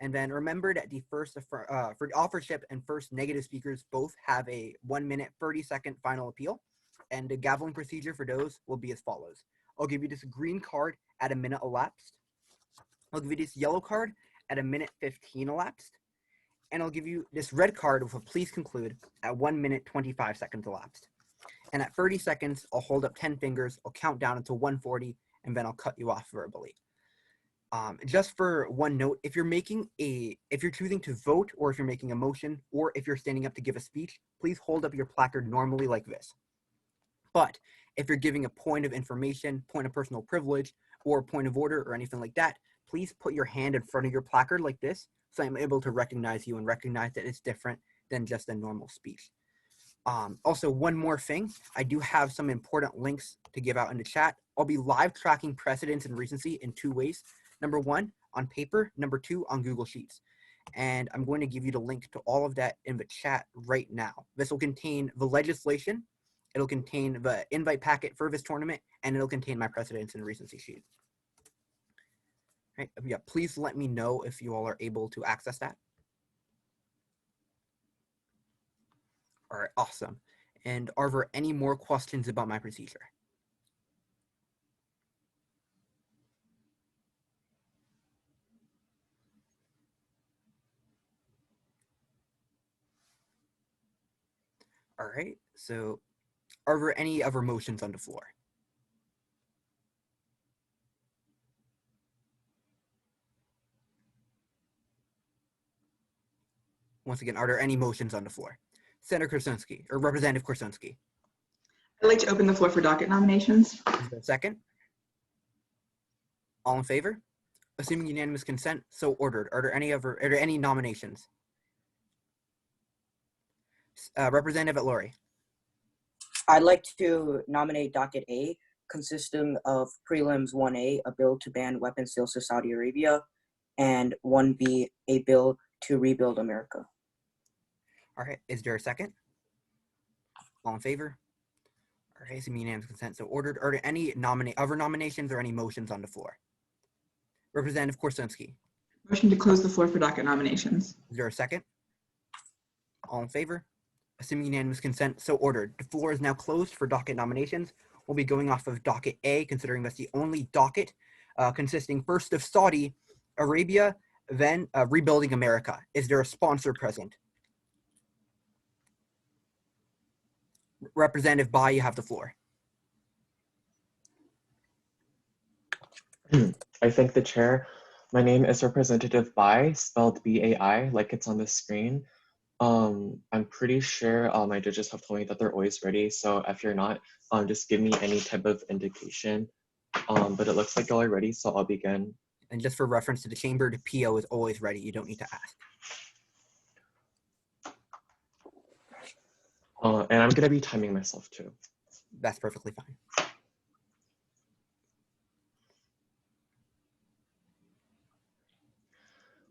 And then remember that the first for authorship and first negative speakers both have a 1 minute 30-second final appeal. And the gaveling procedure for those will be as follows. I'll give you this green card at a minute elapsed. I'll give you this yellow card at a minute 15 elapsed. And I'll give you this red card with a please conclude at 1 minute 25 seconds elapsed. And at 30 seconds, I'll hold up 10 fingers, I'll count down until 140, and then I'll cut you off verbally. Just for one note, if you're choosing to vote, or if you're making a motion, or if you're standing up to give a speech, please hold up your placard normally like this. But if you're giving a point of information, point of personal privilege, or point of order, or anything like that, please put your hand in front of your placard like this, so I'm able to recognize you and recognize that it's different than just a normal speech. Also, one more thing, I do have some important links to give out in the chat. I'll be live tracking precedence and recency in 2 ways. Number 1, on paper. Number 2, on Google Sheets. And I'm going to give you the link to all of that in the chat right now. This will contain the legislation, it'll contain the invite packet for this tournament, and it'll contain my precedence and recency sheet. Right, yeah, please let me know if you all are able to access that. All right, awesome. And are there any more questions about my procedure? All right, so are there any other motions on the floor? Once again, are there any motions on the floor? Senator Korsunski, or Representative Korsunski. I'd like to open the floor for docket nominations. Is there a second? All in favor? Assuming unanimous consent, so ordered. Are there any nominations? Representative Lori. I'd like to nominate docket A, consisting of prelims 1A, a bill to ban weapons sales to Saudi Arabia, and 1B, a bill to rebuild America. All right, is there a second? All in favor? All right, assuming unanimous consent, so ordered. Are there any other nominations or any motions on the floor? Representative Korsunski. Motion to close the floor for docket nominations. Is there a second? All in favor? Assuming unanimous consent, so ordered. The floor is now closed for docket nominations. We'll be going off of docket A, considering that's the only docket, consisting first of Saudi Arabia, then rebuilding America. Is there a sponsor present? Representative Bai, you have the floor. I thank the chair. My name is Representative Bai, spelled B-A-I, like it's on the screen. I'm pretty sure my judges have told me that they're always ready. So if you're not, just give me any type of indication. But it looks like y'all are ready, so I'll begin. And just for reference to the chamber, the PO is always ready. You don't need to ask. And I'm gonna be timing myself too. That's perfectly fine.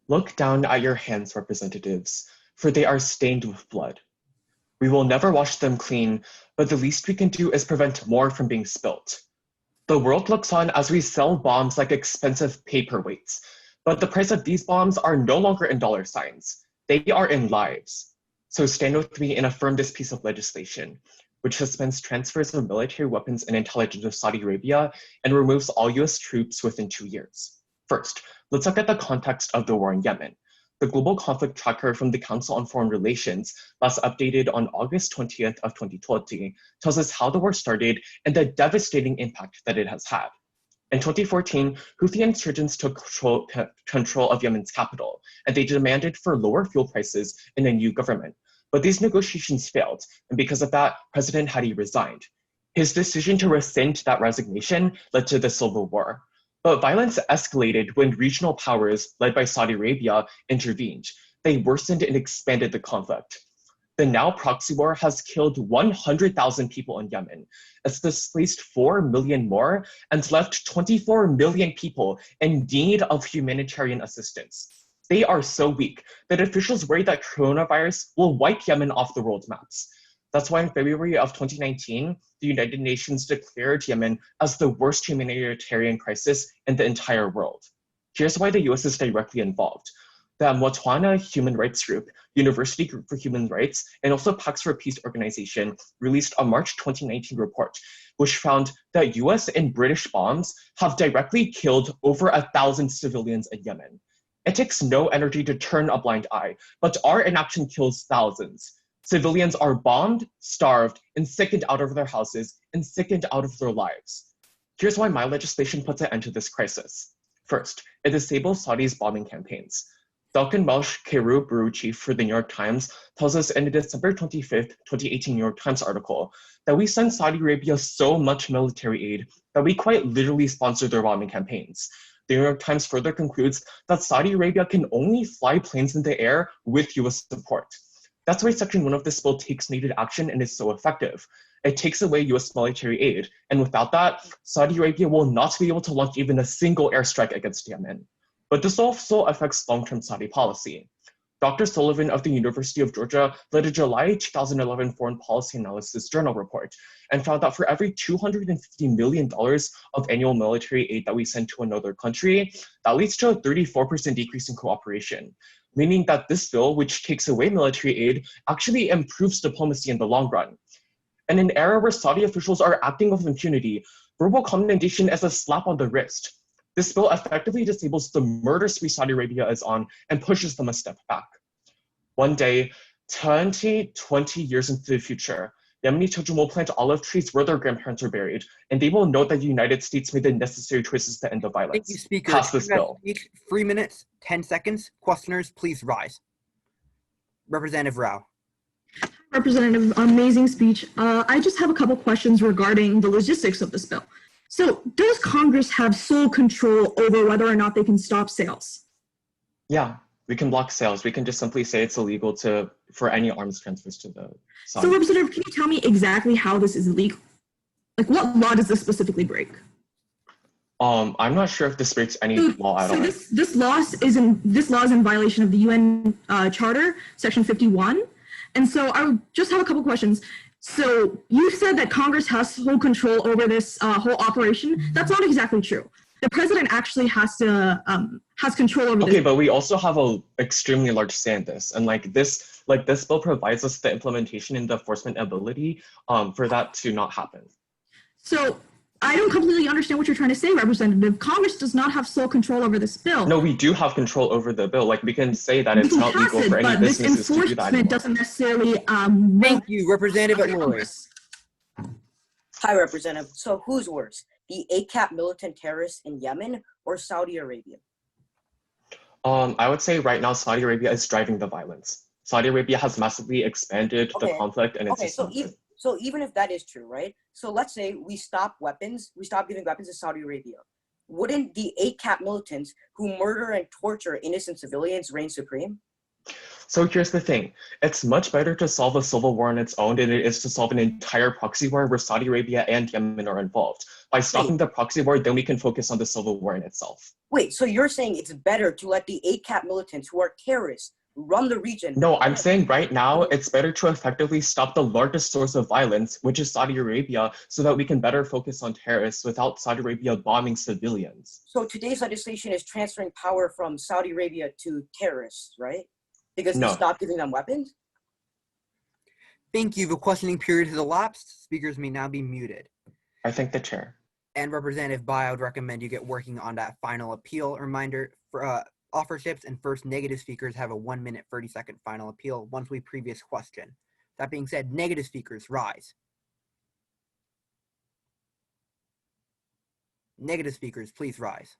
Look down at your hands, representatives, for they are stained with blood. We will never wash them clean, but the least we can do is prevent more from being spilt. The world looks on as we sell bombs like expensive paperweights, but the price of these bombs are no longer in dollar signs. They are in lives. So stand with me and affirm this piece of legislation, which suspends transfers of military weapons and intelligence to Saudi Arabia and removes all US troops within 2 years. First, let's look at the context of the war in Yemen. The Global Conflict Tracker from the Council on Foreign Relations, last updated on August 20th of 2020, tells us how the war started and the devastating impact that it has had. In 2014, Houthi insurgents took control of Yemen's capital, and they demanded for lower fuel prices and a new government. But these negotiations failed, and because of that, President Hadi resigned. His decision to rescind that resignation led to the civil war. But violence escalated when regional powers, led by Saudi Arabia, intervened. They worsened and expanded the conflict. The now proxy war has killed 100,000 people in Yemen. It's displaced 4 million more and left 24 million people in need of humanitarian assistance. They are so weak that officials worry that coronavirus will wipe Yemen off the world maps. That's why in February of 2019, the United Nations declared Yemen as the worst humanitarian crisis in the entire world. Here's why the US is directly involved. the Botswana Human Rights Group, University Group for Human Rights, and also Pax for Peace organization released a March 2019 report, which found that US and British bombs have directly killed over 1,000 civilians in Yemen. It takes no energy to turn a blind eye, but our inaction kills thousands. Civilians are bombed, starved, and sickened out of their houses and sickened out of their lives. Here's why my legislation puts an end to this crisis. First, it disables Saudi's bombing campaigns. Dalton Welsh Keru Bureau chief for the New York Times tells us in a December 25th, 2018 New York Times article that we send Saudi Arabia so much military aid that we quite literally sponsor their bombing campaigns. The New York Times further concludes that Saudi Arabia can only fly planes in the air with US support. That's why Section 1 of this bill takes needed action and is so effective. It takes away US military aid, and without that, Saudi Arabia will not be able to launch even a single airstrike against Yemen. But this also affects long-term Saudi policy. Dr. Sullivan of the University of Georgia led a July 2011 Foreign Policy Analysis Journal report and found that for every $250 million of annual military aid that we send to another country, that leads to a 34% decrease in cooperation, meaning that this bill, which takes away military aid, actually improves diplomacy in the long run. In an era where Saudi officials are acting with impunity, verbal commendation is a slap on the wrist. This bill effectively disables the murder spree Saudi Arabia is on and pushes them a step back. One day, 20 years into the future, Yemeni children will plant olive trees where their grandparents are buried, and they will know that the United States made the necessary choices to end the violence. Thank you, Speaker. Pass this bill. 3 minutes, 10 seconds. Questioners, please rise. Representative Rao. Representative, amazing speech. I just have a couple questions regarding the logistics of this bill. So does Congress have sole control over whether or not they can stop sales? Yeah, we can block sales. We can just simply say it's illegal for any arms transfers to the Saudis. So Representative, can you tell me exactly how this is illegal? Like what law does this specifically break? I'm not sure if this breaks any law at all. This law is in violation of the UN Charter, Section 51. And so I just have a couple questions. So you said that Congress has full control over this whole operation. That's not exactly true. The president actually has control over this. Okay, but we also have an extremely large say in this, and this bill provides us the implementation and the enforcement ability for that to not happen. So I don't completely understand what you're trying to say, Representative. Congress does not have sole control over this bill. No, we do have control over the bill. Like we can say that it's not legal for any businesses to do that anymore. Doesn't necessarily. Thank you, Representative Lori. Hi, Representative. So who's worse, the ACAP militant terrorists in Yemen or Saudi Arabia? I would say right now Saudi Arabia is driving the violence. Saudi Arabia has massively expanded the conflict, and it's so even if that is true, right? So let's say we stop giving weapons to Saudi Arabia. Wouldn't the ACAP militants who murder and torture innocent civilians reign supreme? So here's the thing. It's much better to solve a civil war on its own than it is to solve an entire proxy war where Saudi Arabia and Yemen are involved. By stopping the proxy war, then we can focus on the civil war in itself. Wait, so you're saying it's better to let the ACAP militants who are terrorists run the region? No, I'm saying right now it's better to effectively stop the largest source of violence, which is Saudi Arabia, so that we can better focus on terrorists without Saudi Arabia bombing civilians. So today's legislation is transferring power from Saudi Arabia to terrorists, right? Because we stopped giving them weapons? Thank you. The questioning period has elapsed. Speakers may now be muted. I thank the chair. And Representative Bai, I would recommend you get working on that final appeal. A reminder, for authorships and first negative speakers have a 1 minute, 30-second final appeal once we previous question. That being said, negative speakers, rise. Negative speakers, please rise.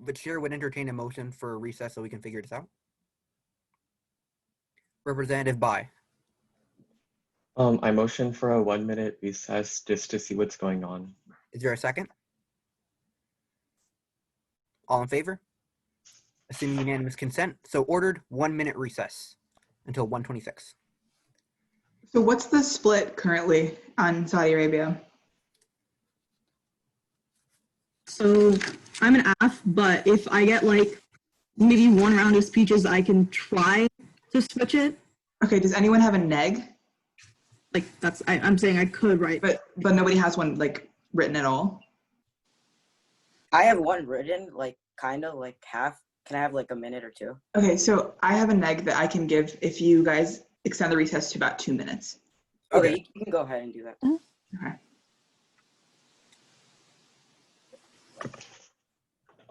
The chair would entertain a motion for a recess so we can figure this out. Representative Bai. I motion for a 1 minute recess just to see what's going on. Is there a second? All in favor? Assuming unanimous consent, so ordered. 1 minute recess until 1:26. So what's the split currently on Saudi Arabia? So I'm an F, but if I get like maybe one round of speeches, I can try to switch it. Okay, does anyone have a neg? Like I'm saying I could, right? But nobody has one like written at all? I have one written, like kind of like half. Can I have like a minute or two? Okay, so I have a neg that I can give if you guys extend the recess to about 2 minutes. Okay, you can go ahead and do that.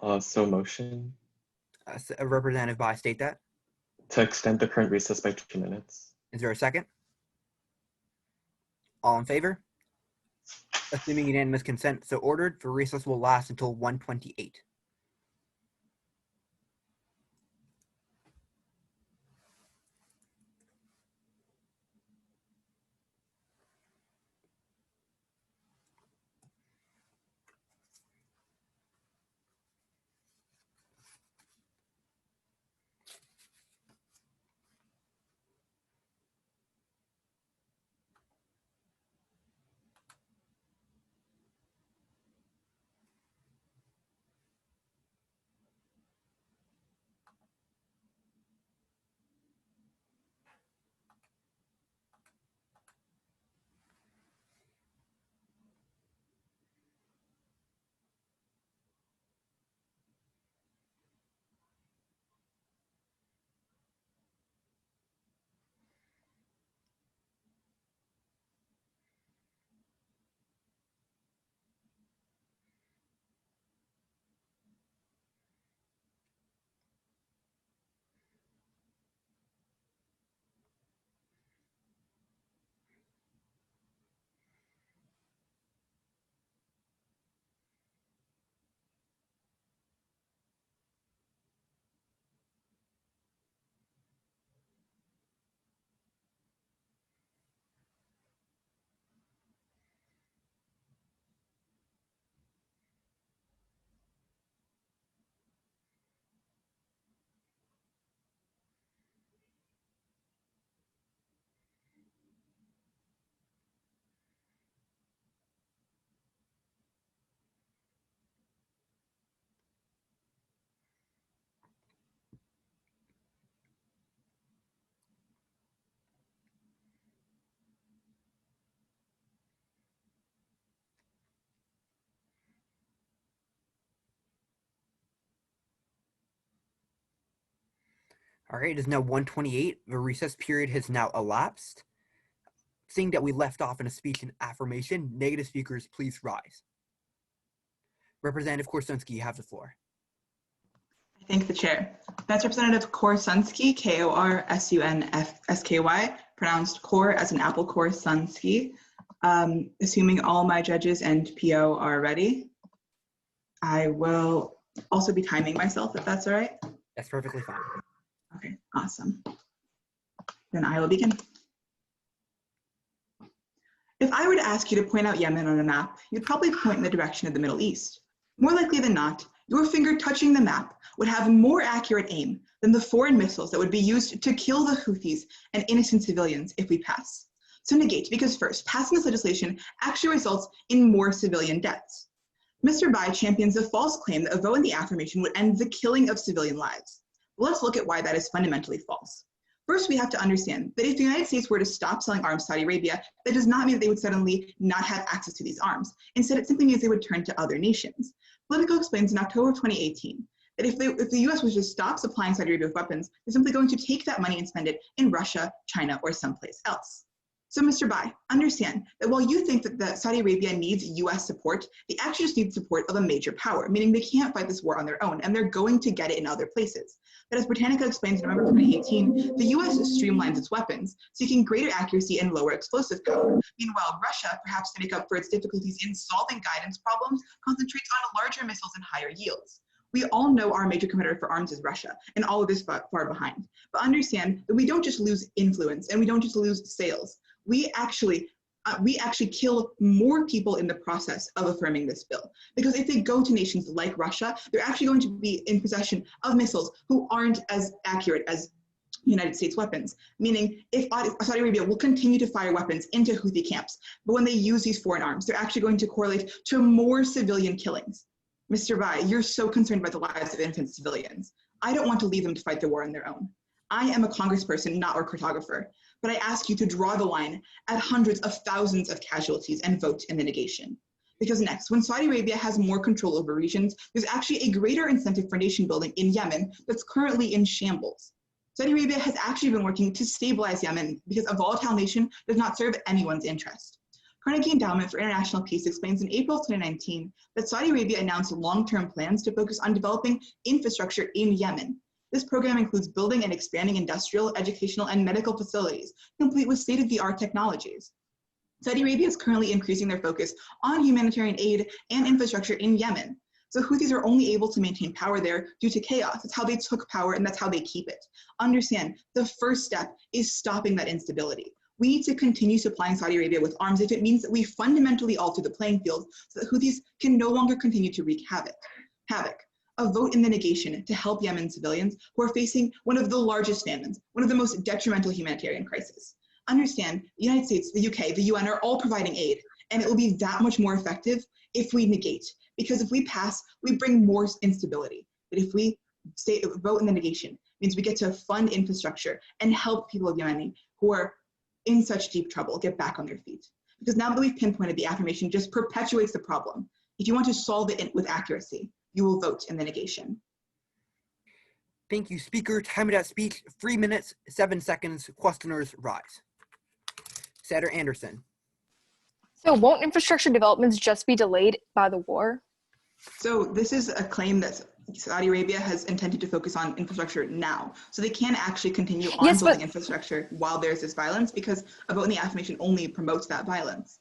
Okay. So motion A representative by state that. to extend the current recess by 2 minutes. Is there a second? All in favor? Assuming unanimous consent, so ordered. The recess will last until 1:28. All right, it is now 1:28. The recess period has now elapsed. Seeing that we left off in a speech and affirmation, negative speakers, please rise. Representative Korsunski, you have the floor. I thank the chair. That's Representative Korsunski, Korsunfsky, pronounced Kor as an apple Korsunski. Assuming all my judges and PO are ready, I will also be timing myself if that's all right. That's perfectly fine. Okay, awesome. Then I will begin. If I were to ask you to point out Yemen on a map, you'd probably point in the direction of the Middle East. More likely than not, your finger touching the map would have more accurate aim than the foreign missiles that would be used to kill the Houthis and innocent civilians if we pass. So negate, because first, passing this legislation actually results in more civilian deaths. Mr. Bai champions the false claim that a vote in the affirmation would end the killing of civilian lives. Let's look at why that is fundamentally false. First, we have to understand that if the United States were to stop selling arms to Saudi Arabia, that does not mean that they would suddenly not have access to these arms. Instead, it simply means they would turn to other nations. Politico explains in October of 2018 that if the US was to stop supplying Saudi Arabia with weapons, they're simply going to take that money and spend it in Russia, China, or someplace else. So Mr. Bai, understand that while you think that Saudi Arabia needs US support, they actually just need support of a major power, meaning they can't fight this war on their own, and they're going to get it in other places. But as Britannica explains in November 2018, the US streamlines its weapons, seeking greater accuracy and lower explosive power. Meanwhile, Russia, perhaps to make up for its difficulties in solving guidance problems, concentrates on larger missiles and higher yields. We all know our major competitor for arms is Russia, and all of this far behind. But understand that we don't just lose influence, and we don't just lose sales. We actually kill more people in the process of affirming this bill. Because if they go to nations like Russia, they're actually going to be in possession of missiles who aren't as accurate as United States weapons. Meaning, if Saudi Arabia will continue to fire weapons into Houthi camps, but when they use these foreign arms, they're actually going to correlate to more civilian killings. Mr. Bai, you're so concerned about the lives of innocent civilians. I don't want to leave them to fight the war on their own. I am a congressperson, not a cartographer, but I ask you to draw the line at hundreds of thousands of casualties and vote in the negation. Because next, when Saudi Arabia has more control over regions, there's actually a greater incentive for nation building in Yemen that's currently in shambles. Saudi Arabia has actually been working to stabilize Yemen because a volatile nation does not serve anyone's interest. Carnegie Endowment for International Peace explains in April 2019 that Saudi Arabia announced long-term plans to focus on developing infrastructure in Yemen. This program includes building and expanding industrial, educational, and medical facilities, complete with state-of-the-art technologies. Saudi Arabia is currently increasing their focus on humanitarian aid and infrastructure in Yemen. So Houthis are only able to maintain power there due to chaos. That's how they took power and that's how they keep it. Understand, the first step is stopping that instability. We need to continue supplying Saudi Arabia with arms if it means that we fundamentally alter the playing field so that Houthis can no longer continue to wreak havoc. A vote in the negation to help Yemen civilians who are facing one of the largest famines, one of the most detrimental humanitarian crises. Understand, the United States, the UK, the UN are all providing aid, and it will be that much more effective if we negate. Because if we pass, we bring more instability. But if we vote in the negation, it means we get to fund infrastructure and help people of Yemen who are in such deep trouble get back on their feet. Because now that we've pinpointed, the affirmation just perpetuates the problem. If you want to solve it with accuracy, you will vote in the negation. Thank you, speaker. Time of that speech, 3 minutes, 7 seconds. Questioners rise. Senator Anderson. So won't infrastructure developments just be delayed by the war? So this is a claim that Saudi Arabia has intended to focus on infrastructure now. So they can actually continue on building infrastructure while there's this violence because a vote in the affirmation only promotes that violence.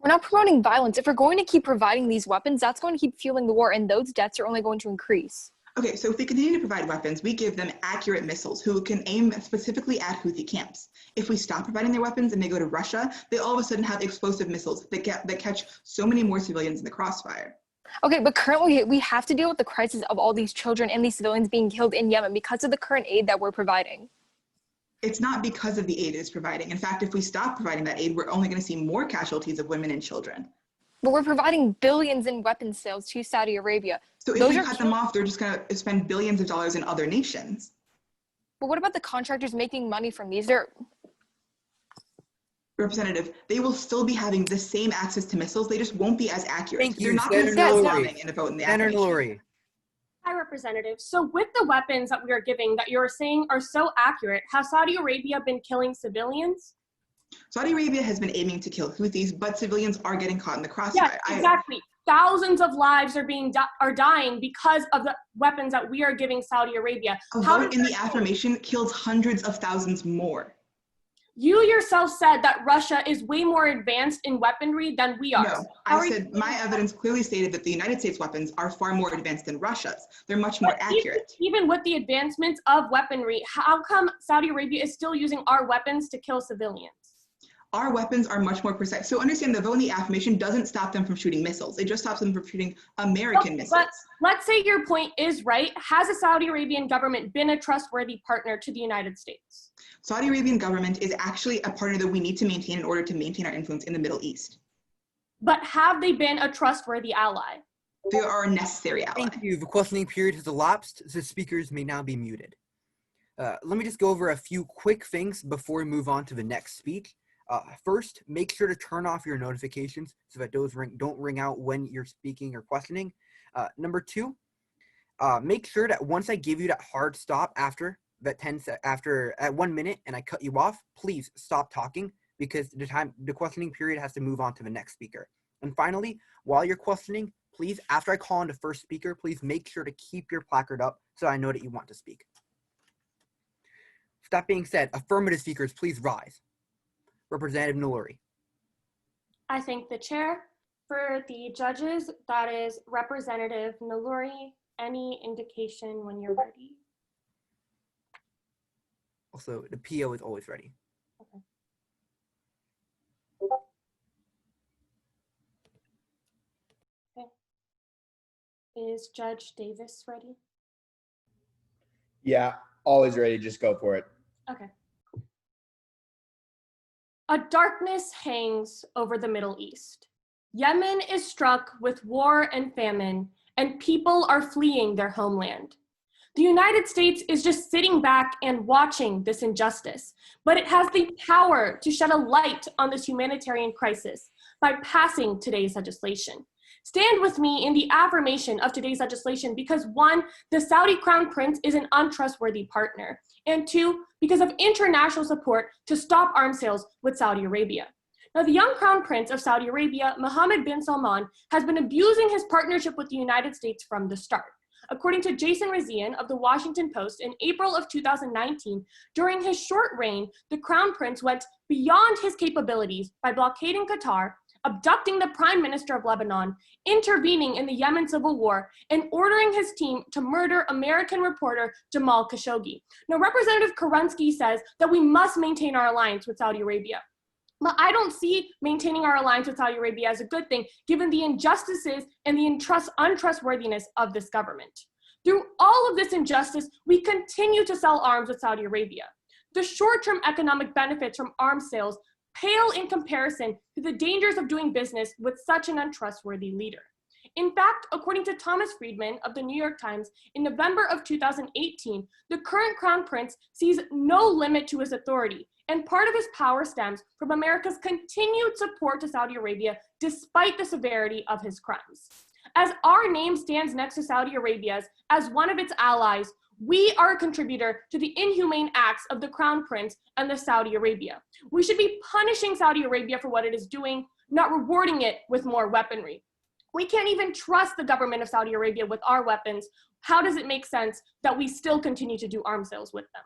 We're not promoting violence. If we're going to keep providing these weapons, that's going to keep fueling the war, and those deaths are only going to increase. Okay, so if we continue to provide weapons, we give them accurate missiles who can aim specifically at Houthi camps. If we stop providing their weapons and they go to Russia, they all of a sudden have explosive missiles that catch so many more civilians in the crossfire. Okay, but currently we have to deal with the crisis of all these children and these civilians being killed in Yemen because of the current aid that we're providing. It's not because of the aid it's providing. In fact, if we stop providing that aid, we're only going to see more casualties of women and children. But we're providing billions in weapons sales to Saudi Arabia. So if we cut them off, they're just going to spend billions of dollars in other nations. But what about the contractors making money from these? Representative, they will still be having the same access to missiles. They just won't be as accurate. Thank you, They're not Senator going to in a vote in the Senator affirmation. Lurie. Hi, Representative. So with the weapons that we are giving that you're saying are so accurate, has Saudi Arabia been killing civilians? Saudi Arabia has been aiming to kill Houthis, but civilians are getting caught in the crossfire. Yes, exactly. Thousands of lives are dying because of the weapons that we are giving Saudi Arabia. A vote in the affirmation kills hundreds of thousands more. You yourself said that Russia is way more advanced in weaponry than we are. No, I said my evidence clearly stated that the United States weapons are far more advanced than Russia's. They're much more accurate. Even with the advancements of weaponry, how come Saudi Arabia is still using our weapons to kill civilians? Our weapons are much more precise. So understand the vote in the affirmation doesn't stop them from shooting missiles. It just stops them from shooting American missiles. But let's say your point is right. Has the Saudi Arabian government been a trustworthy partner to the United States? Saudi Arabian government is actually a partner that we need to maintain in order to maintain our influence in the Middle East. But have they been a trustworthy ally? They are a necessary ally. Thank you. The questioning period has elapsed. The speakers may now be muted. Let me just go over a few quick things before we move on to the next speech. First, make sure to turn off your notifications so that those don't ring out when you're speaking or questioning. Number two, make sure that once I give you that hard stop after at 1 minute and I cut you off, please stop talking because the questioning period has to move on to the next speaker. And finally, while you're questioning, please, after I call on the first speaker, please make sure to keep your placard up so I know that you want to speak. With that being said, affirmative speakers, please rise. Representative Naluri. I thank the chair. For the judges, that is Representative Naluri. Any indication when you're ready? Also, the PO is always ready. Okay. Is Judge Davis ready? Yeah, always ready. Just go for it. Okay. A darkness hangs over the Middle East. Yemen is struck with war and famine, and people are fleeing their homeland. The United States is just sitting back and watching this injustice, but it has the power to shed a light on this humanitarian crisis by passing today's legislation. Stand with me in the affirmation of today's legislation because 1, the Saudi Crown Prince is an untrustworthy partner, and 2, because of international support to stop arms sales with Saudi Arabia. Now, the young Crown Prince of Saudi Arabia, Mohammed bin Salman, has been abusing his partnership with the United States from the start. According to Jason Razian of the Washington Post, in April of 2019, during his short reign, the Crown Prince went beyond his capabilities by blockading Qatar, abducting the Prime Minister of Lebanon, intervening in the Yemen civil war, and ordering his team to murder American reporter Jamal Khashoggi. Now, Representative Kerensky says that we must maintain our alliance with Saudi Arabia. But I don't see maintaining our alliance with Saudi Arabia as a good thing, given the injustices and the untrustworthiness of this government. Through all of this injustice, we continue to sell arms with Saudi Arabia. The short-term economic benefits from arms sales pale in comparison to the dangers of doing business with such an untrustworthy leader. In fact, according to Thomas Friedman of the New York Times, in November of 2018, the current Crown Prince sees no limit to his authority, and part of his power stems from America's continued support to Saudi Arabia despite the severity of his crimes. As our name stands next to Saudi Arabia's as one of its allies, we are a contributor to the inhumane acts of the Crown Prince and the Saudi Arabia. We should be punishing Saudi Arabia for what it is doing, not rewarding it with more weaponry. We can't even trust the government of Saudi Arabia with our weapons. How does it make sense that we still continue to do arms sales with them?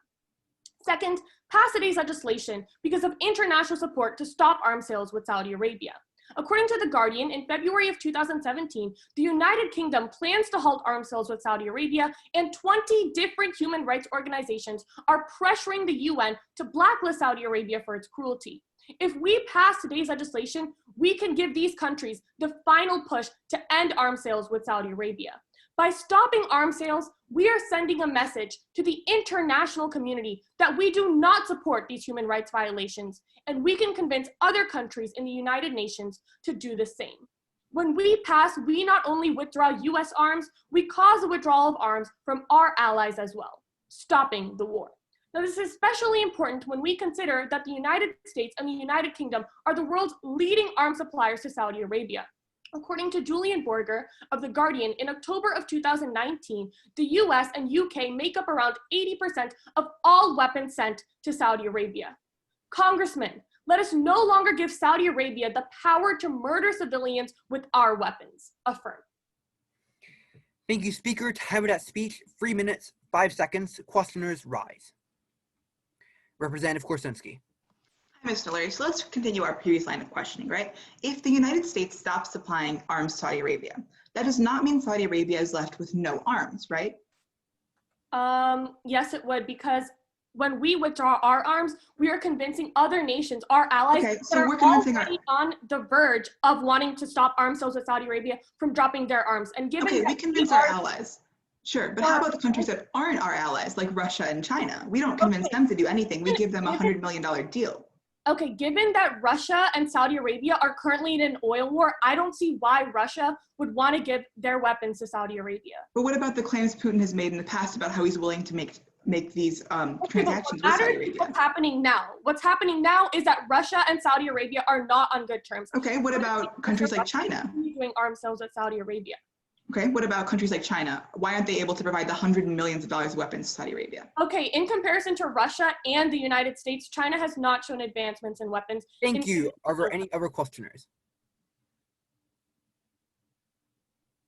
Second, pass today's legislation because of international support to stop arms sales with Saudi Arabia. According to The Guardian, in February of 2017, the United Kingdom plans to halt arms sales with Saudi Arabia, and 20 different human rights organizations are pressuring the UN to blacklist Saudi Arabia for its cruelty. If we pass today's legislation, we can give these countries the final push to end arms sales with Saudi Arabia. By stopping arms sales, we are sending a message to the international community that we do not support these human rights violations, and we can convince other countries in the United Nations to do the same. When we pass, we not only withdraw US arms, we cause the withdrawal of arms from our allies as well, stopping the war. Now, this is especially important when we consider that the United States and the United Kingdom are the world's leading arms suppliers to Saudi Arabia. According to Julian Borger of The Guardian, in October of 2019, the US and UK make up around 80% of all weapons sent to Saudi Arabia. Congressman, let us no longer give Saudi Arabia the power to murder civilians with our weapons. Affirm. Thank you, Speaker. Time of that speech, 3 minutes, 5 seconds. Questioners rise. Representative Korsunski. Hi, Mr. Larry. So let's continue our previous line of questioning, right? If the United States stops supplying arms to Saudi Arabia, that does not mean Saudi Arabia is left with no arms, right? Yes, it would, because when we withdraw our arms, we are convincing other nations, our allies, Okay, so that are we're convincing already on the verge of wanting to stop arms sales with Saudi Arabia from dropping their arms. And given Okay, that we convince our allies. Sure, but how about the countries that aren't our allies, like Russia and China? We don't convince them to do anything. We give them a $100 million deal. Okay, given that Russia and Saudi Arabia are currently in an oil war, I don't see why Russia would want to give their weapons to Saudi Arabia. But what about the claims Putin has made in the past about how he's willing to make these transactions with Saudi Arabia? What's happening now? What's happening now is that Russia and Saudi Arabia are not on good terms. Okay, what about countries like China? Doing arms sales with Saudi Arabia. Okay, what about countries like China? Why aren't they able to provide the hundreds of millions of dollars of weapons to Saudi Arabia? Okay, in comparison to Russia and the United States, China has not shown advancements in weapons. Thank you. Are there any other questioners?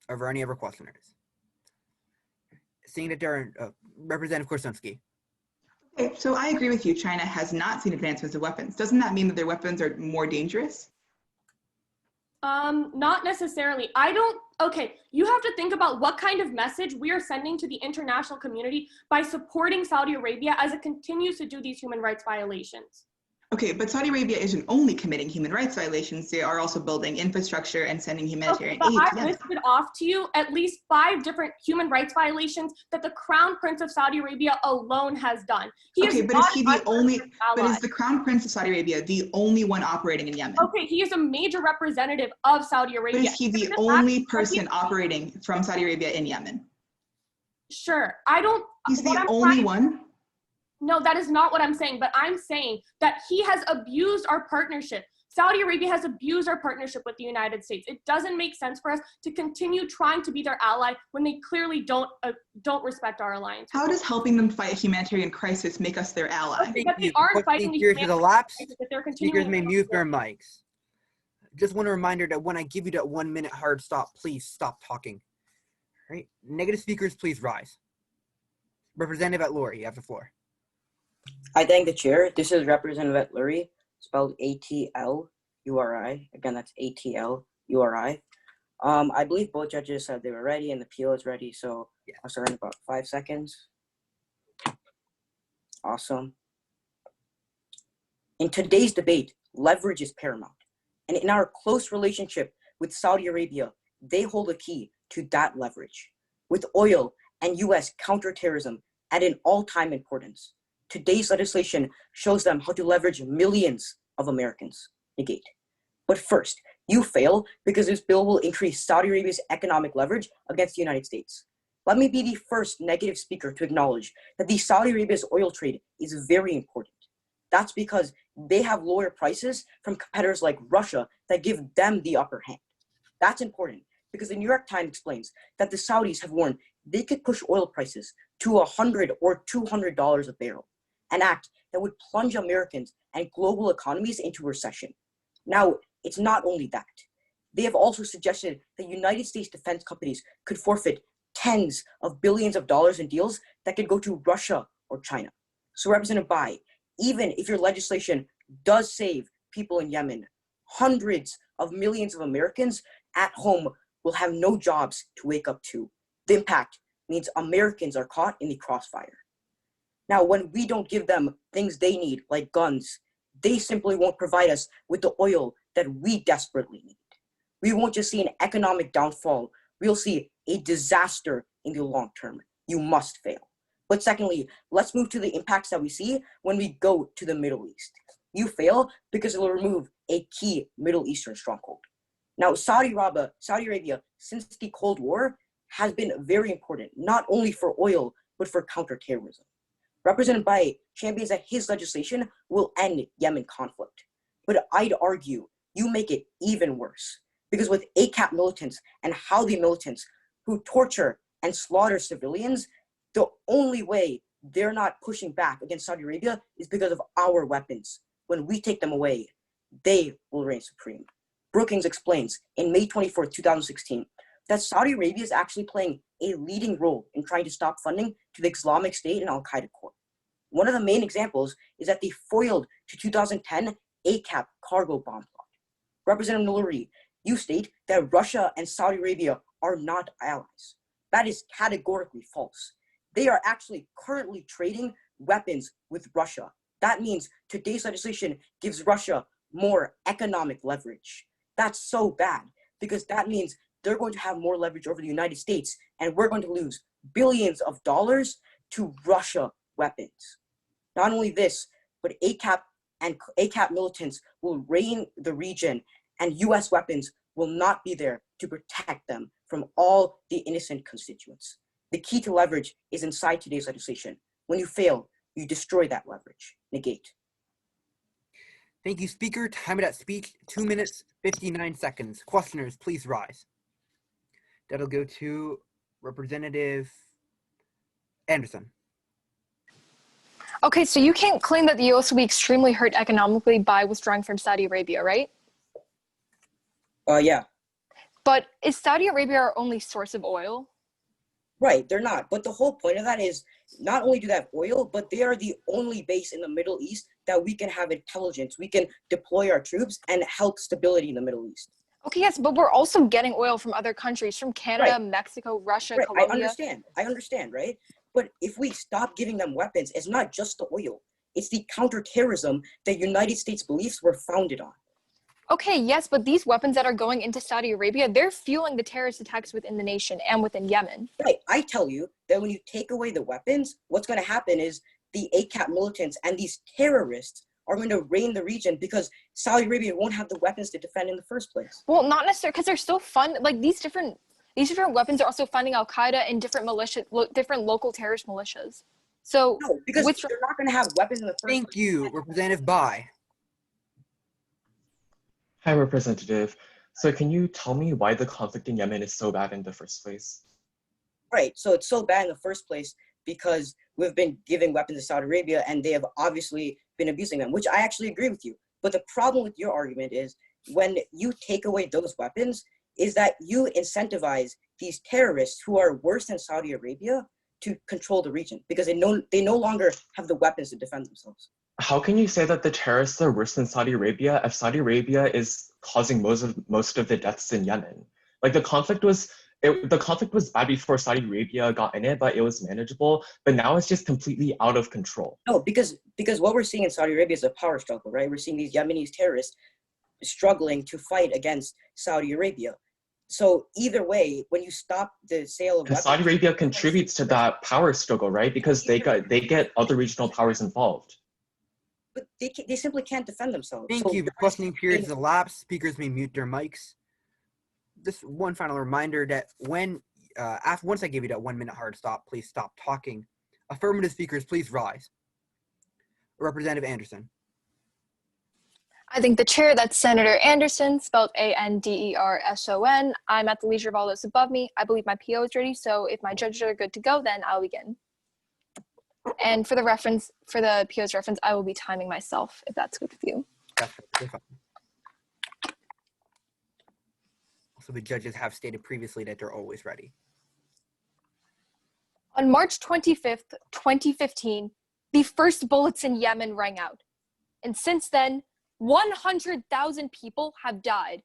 Are there any other questioners? Seeing that there are, Representative Korsunski. Okay, so I agree with you. China has not seen advancements of weapons. Doesn't that mean that their weapons are more dangerous? Not necessarily. Okay, you have to think about what kind of message we are sending to the international community by supporting Saudi Arabia as it continues to do these human rights violations. Okay, but Saudi Arabia isn't only committing human rights violations, they are also building infrastructure and sending humanitarian aid. But I listed off to you at least 5 different human rights violations that the Crown Prince of Saudi Arabia alone has done. Okay, but is he the only, but is the Crown Prince of Saudi Arabia the only one operating in Yemen? Okay, he is a major representative of Saudi Arabia. But is he the only person operating from Saudi Arabia in Yemen? Sure, I don't. He's the only one? No, that is not what I'm saying, but I'm saying that he has abused our partnership Saudi Arabia has abused our partnership with the United States. It doesn't make sense for us to continue trying to be their ally when they clearly don't respect our alliance. How does helping them fight a humanitarian crisis make us their ally? Because they aren't fighting the Speakers has elapsed. crisis, that they're Speakers continuing. may mute their mics. Just one reminder that when I give you that 1 minute hard stop, please stop talking. All right. Negative speakers, please rise. Representative at Lori, you have the floor. I thank the chair. This is Representative Lurie, spelled A-T-L-U-R-I. Again, that's A-T-L-U-R-I. I believe both judges said they were ready and the appeal is ready, so Yeah. I'll start in about 5 seconds. Awesome. In today's debate, leverage is paramount. And in our close relationship with Saudi Arabia, they hold a key to that leverage. With oil and U.S. counterterrorism at an all-time importance, today's legislation shows them how to leverage millions of Americans. Negate. But first, you fail because this bill will increase Saudi Arabia's economic leverage against the United States. Let me be the first negative speaker to acknowledge that the Saudi Arabia's oil trade is very important. That's because they have lower prices from competitors like Russia that give them the upper hand. That's important because the New York Times explains that the Saudis have warned they could push oil prices to $100 or $200 a barrel, an act that would plunge Americans and global economies into recession. Now, it's not only that. They have also suggested that United States defense companies could forfeit tens of billions of dollars in deals that could go to Russia or China. So Representative Bai, even if your legislation does save people in Yemen, hundreds of millions of Americans at home will have no jobs to wake up to. The impact means Americans are caught in the crossfire. Now, when we don't give them things they need, like guns, they simply won't provide us with the oil that we desperately need. We won't just see an economic downfall, we'll see a disaster in the long term. You must fail. But secondly, let's move to the impacts that we see when we go to the Middle East. You fail because it will remove a key Middle Eastern stronghold. Now, Saudi Arabia, since the Cold War, has been very important, not only for oil, but for counterterrorism. Representative Bai champions that his legislation will end Yemen conflict. But I'd argue you make it even worse, because with ACAP militants and Houthi militants who torture and slaughter civilians, the only way they're not pushing back against Saudi Arabia is because of our weapons. When we take them away, they will reign supreme. Brookings explains in May 24, 2016, that Saudi Arabia is actually playing a leading role in trying to stop funding to the Islamic State and Al-Qaeda Corps. One of the main examples is that they foiled the 2010 ACAP cargo bomb plot. Representative Nouri, you state that Russia and Saudi Arabia are not allies. That is categorically false. They are actually currently trading weapons with Russia. That means today's legislation gives Russia more economic leverage. That's so bad because that means they're going to have more leverage over the United States and we're going to lose billions of dollars to Russia weapons. Not only this, but ACAP and ACAP militants will reign the region and US weapons will not be there to protect them from all the innocent constituents. The key to leverage is inside today's legislation. When you fail, you destroy that leverage. Negate. Thank you, Speaker. Time of that speech, 2 minutes, 59 seconds. Questioners, please rise. That'll go to Representative Anderson. Okay, so you can't claim that the U.S. will be extremely hurt economically by withdrawing from Saudi Arabia, right? Yeah. But is Saudi Arabia our only source of oil? Right, they're not. But the whole point of that is not only do they have oil, but they are the only base in the Middle East that we can have intelligence. We can deploy our troops and help stability in the Middle East. Okay, yes, but we're also getting oil from other countries, from Canada, Right. Mexico, Russia, Right, Colombia. I understand, right? But if we stop giving them weapons, it's not just the oil. It's the counterterrorism that United States beliefs were founded on. Okay, yes, but these weapons that are going into Saudi Arabia, they're fueling the terrorist attacks within the nation and within Yemen. Right, I tell you that when you take away the weapons, what's going to happen is the ACAP militants and these terrorists are going to reign the region because Saudi Arabia won't have the weapons to defend in the first place. Well, not necessarily, because they're still like these different weapons are also funding Al Qaeda and different different local terrorist militias. So no, because they're not going to have weapons in the first place. Thank you, Representative Bai. Hi, Representative. So can you tell me why the conflict in Yemen is so bad in the first place? Right. So it's so bad in the first place because we've been giving weapons to Saudi Arabia and they have obviously been abusing them, which I actually agree with you. But the problem with your argument is when you take away those weapons, is that you incentivize these terrorists who are worse than Saudi Arabia to control the region because they no longer have the weapons to defend themselves. How can you say that the terrorists are worse than Saudi Arabia if Saudi Arabia is causing most of the deaths in Yemen? Like the conflict was bad before Saudi Arabia got in it, but it was manageable. But now it's just completely out of control. No, because what we're seeing in Saudi Arabia is a power struggle, right? We're seeing these Yemenis terrorists struggling to fight against Saudi Arabia. So either way, when you stop the sale of And weapons, Saudi Arabia contributes to that power struggle, right? Because they get other regional powers involved. but they simply can't defend themselves. Thank So you. The questioning period has elapsed. Speakers may mute their mics. Just one final reminder that once I give you that 1 minute hard stop, please stop talking. Affirmative speakers, please rise. Representative Anderson. I think the chair, that's Senator Anderson, spelled Anderson. I'm at the leisure of all those above me. I believe my PO is ready, so if my judges are good to go, then I'll begin. And for the PO's reference, I will be timing myself, if that's good with you. That's fine. Also, the judges have stated previously that they're always ready. On March 25th, 2015, the first bullets in Yemen rang out. And since then, 100,000 people have died,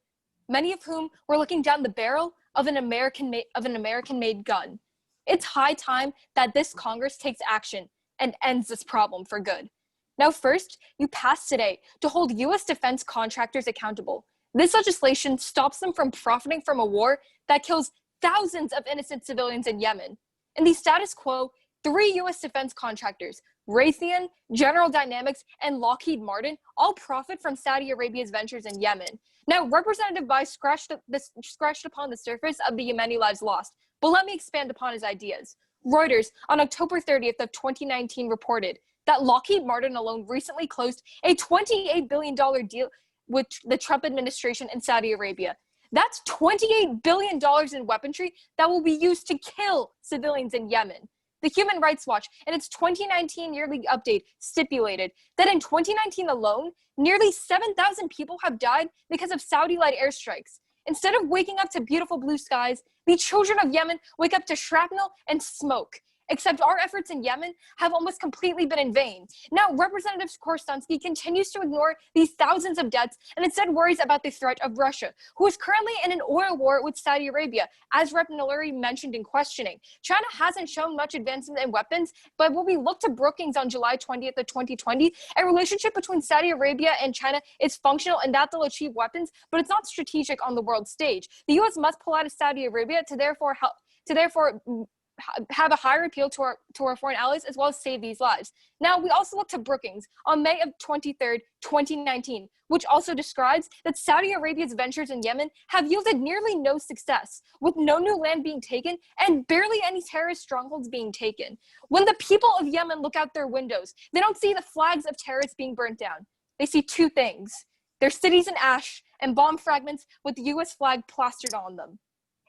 many of whom were looking down the barrel of an American-made gun. It's high time that this Congress takes action and ends this problem for good. Now, first, you passed today to hold U.S. defense contractors accountable. This legislation stops them from profiting from a war that kills thousands of innocent civilians in Yemen. In the status quo, 3 U.S. defense contractors, Raytheon, General Dynamics, and Lockheed Martin, all profit from Saudi Arabia's ventures in Yemen. Now, Representative Bai scratched upon the surface of the Yemeni lives lost, but let me expand upon his ideas. Reuters, on October 30th of 2019, reported that Lockheed Martin alone recently closed a $28 billion deal with the Trump administration in Saudi Arabia. That's $28 billion in weaponry that will be used to kill civilians in Yemen. The Human Rights Watch, in its 2019 yearly update, stipulated that in 2019 alone, nearly 7,000 people have died because of Saudi-led airstrikes. Instead of waking up to beautiful blue skies, the children of Yemen wake up to shrapnel and smoke. Except our efforts in Yemen have almost completely been in vain. Now, Representative Korstansky continues to ignore these thousands of deaths and instead worries about the threat of Russia, who is currently in an oil war with Saudi Arabia, as Rep. Nalluri mentioned in questioning. China hasn't shown much advancement in weapons, but when we look to Brookings on July 20th of 2020, a relationship between Saudi Arabia and China is functional and that they'll achieve weapons, but it's not strategic on the world stage. The U.S. must pull out of Saudi Arabia to therefore have a higher appeal to our foreign allies as well as save these lives. Now, we also look to Brookings on May of 23rd, 2019, which also describes that Saudi Arabia's ventures in Yemen have yielded nearly no success, with no new land being taken and barely any terrorist strongholds being taken. When the people of Yemen look out their windows, they don't see the flags of terrorists being burnt down. They see 2 things: their cities in ash and bomb fragments with the U.S. flag plastered on them.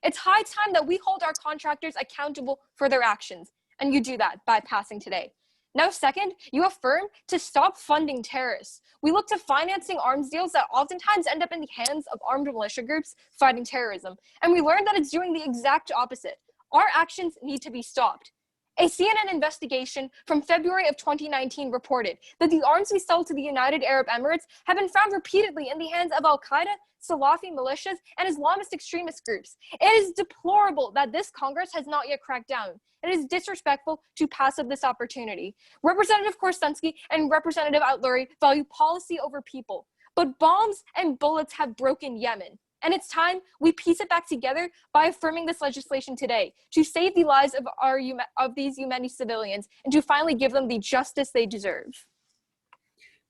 It's high time that we hold our contractors accountable for their actions, and you do that by passing today. Now, second, you affirm to stop funding terrorists. We look to financing arms deals that oftentimes end up in the hands of armed militia groups fighting terrorism, and we learned that it's doing the exact opposite. Our actions need to be stopped. A CNN investigation from February of 2019 reported that the arms we sell to the United Arab Emirates have been found repeatedly in the hands of Al-Qaeda, Salafi militias, and Islamist extremist groups. It is deplorable that this Congress has not yet cracked down. It is disrespectful to pass up this opportunity. Representative Korstansky and Representative Outluri value policy over people, but bombs and bullets have broken Yemen. And it's time we piece it back together by affirming this legislation today to save the lives of these Yemeni civilians and to finally give them the justice they deserve.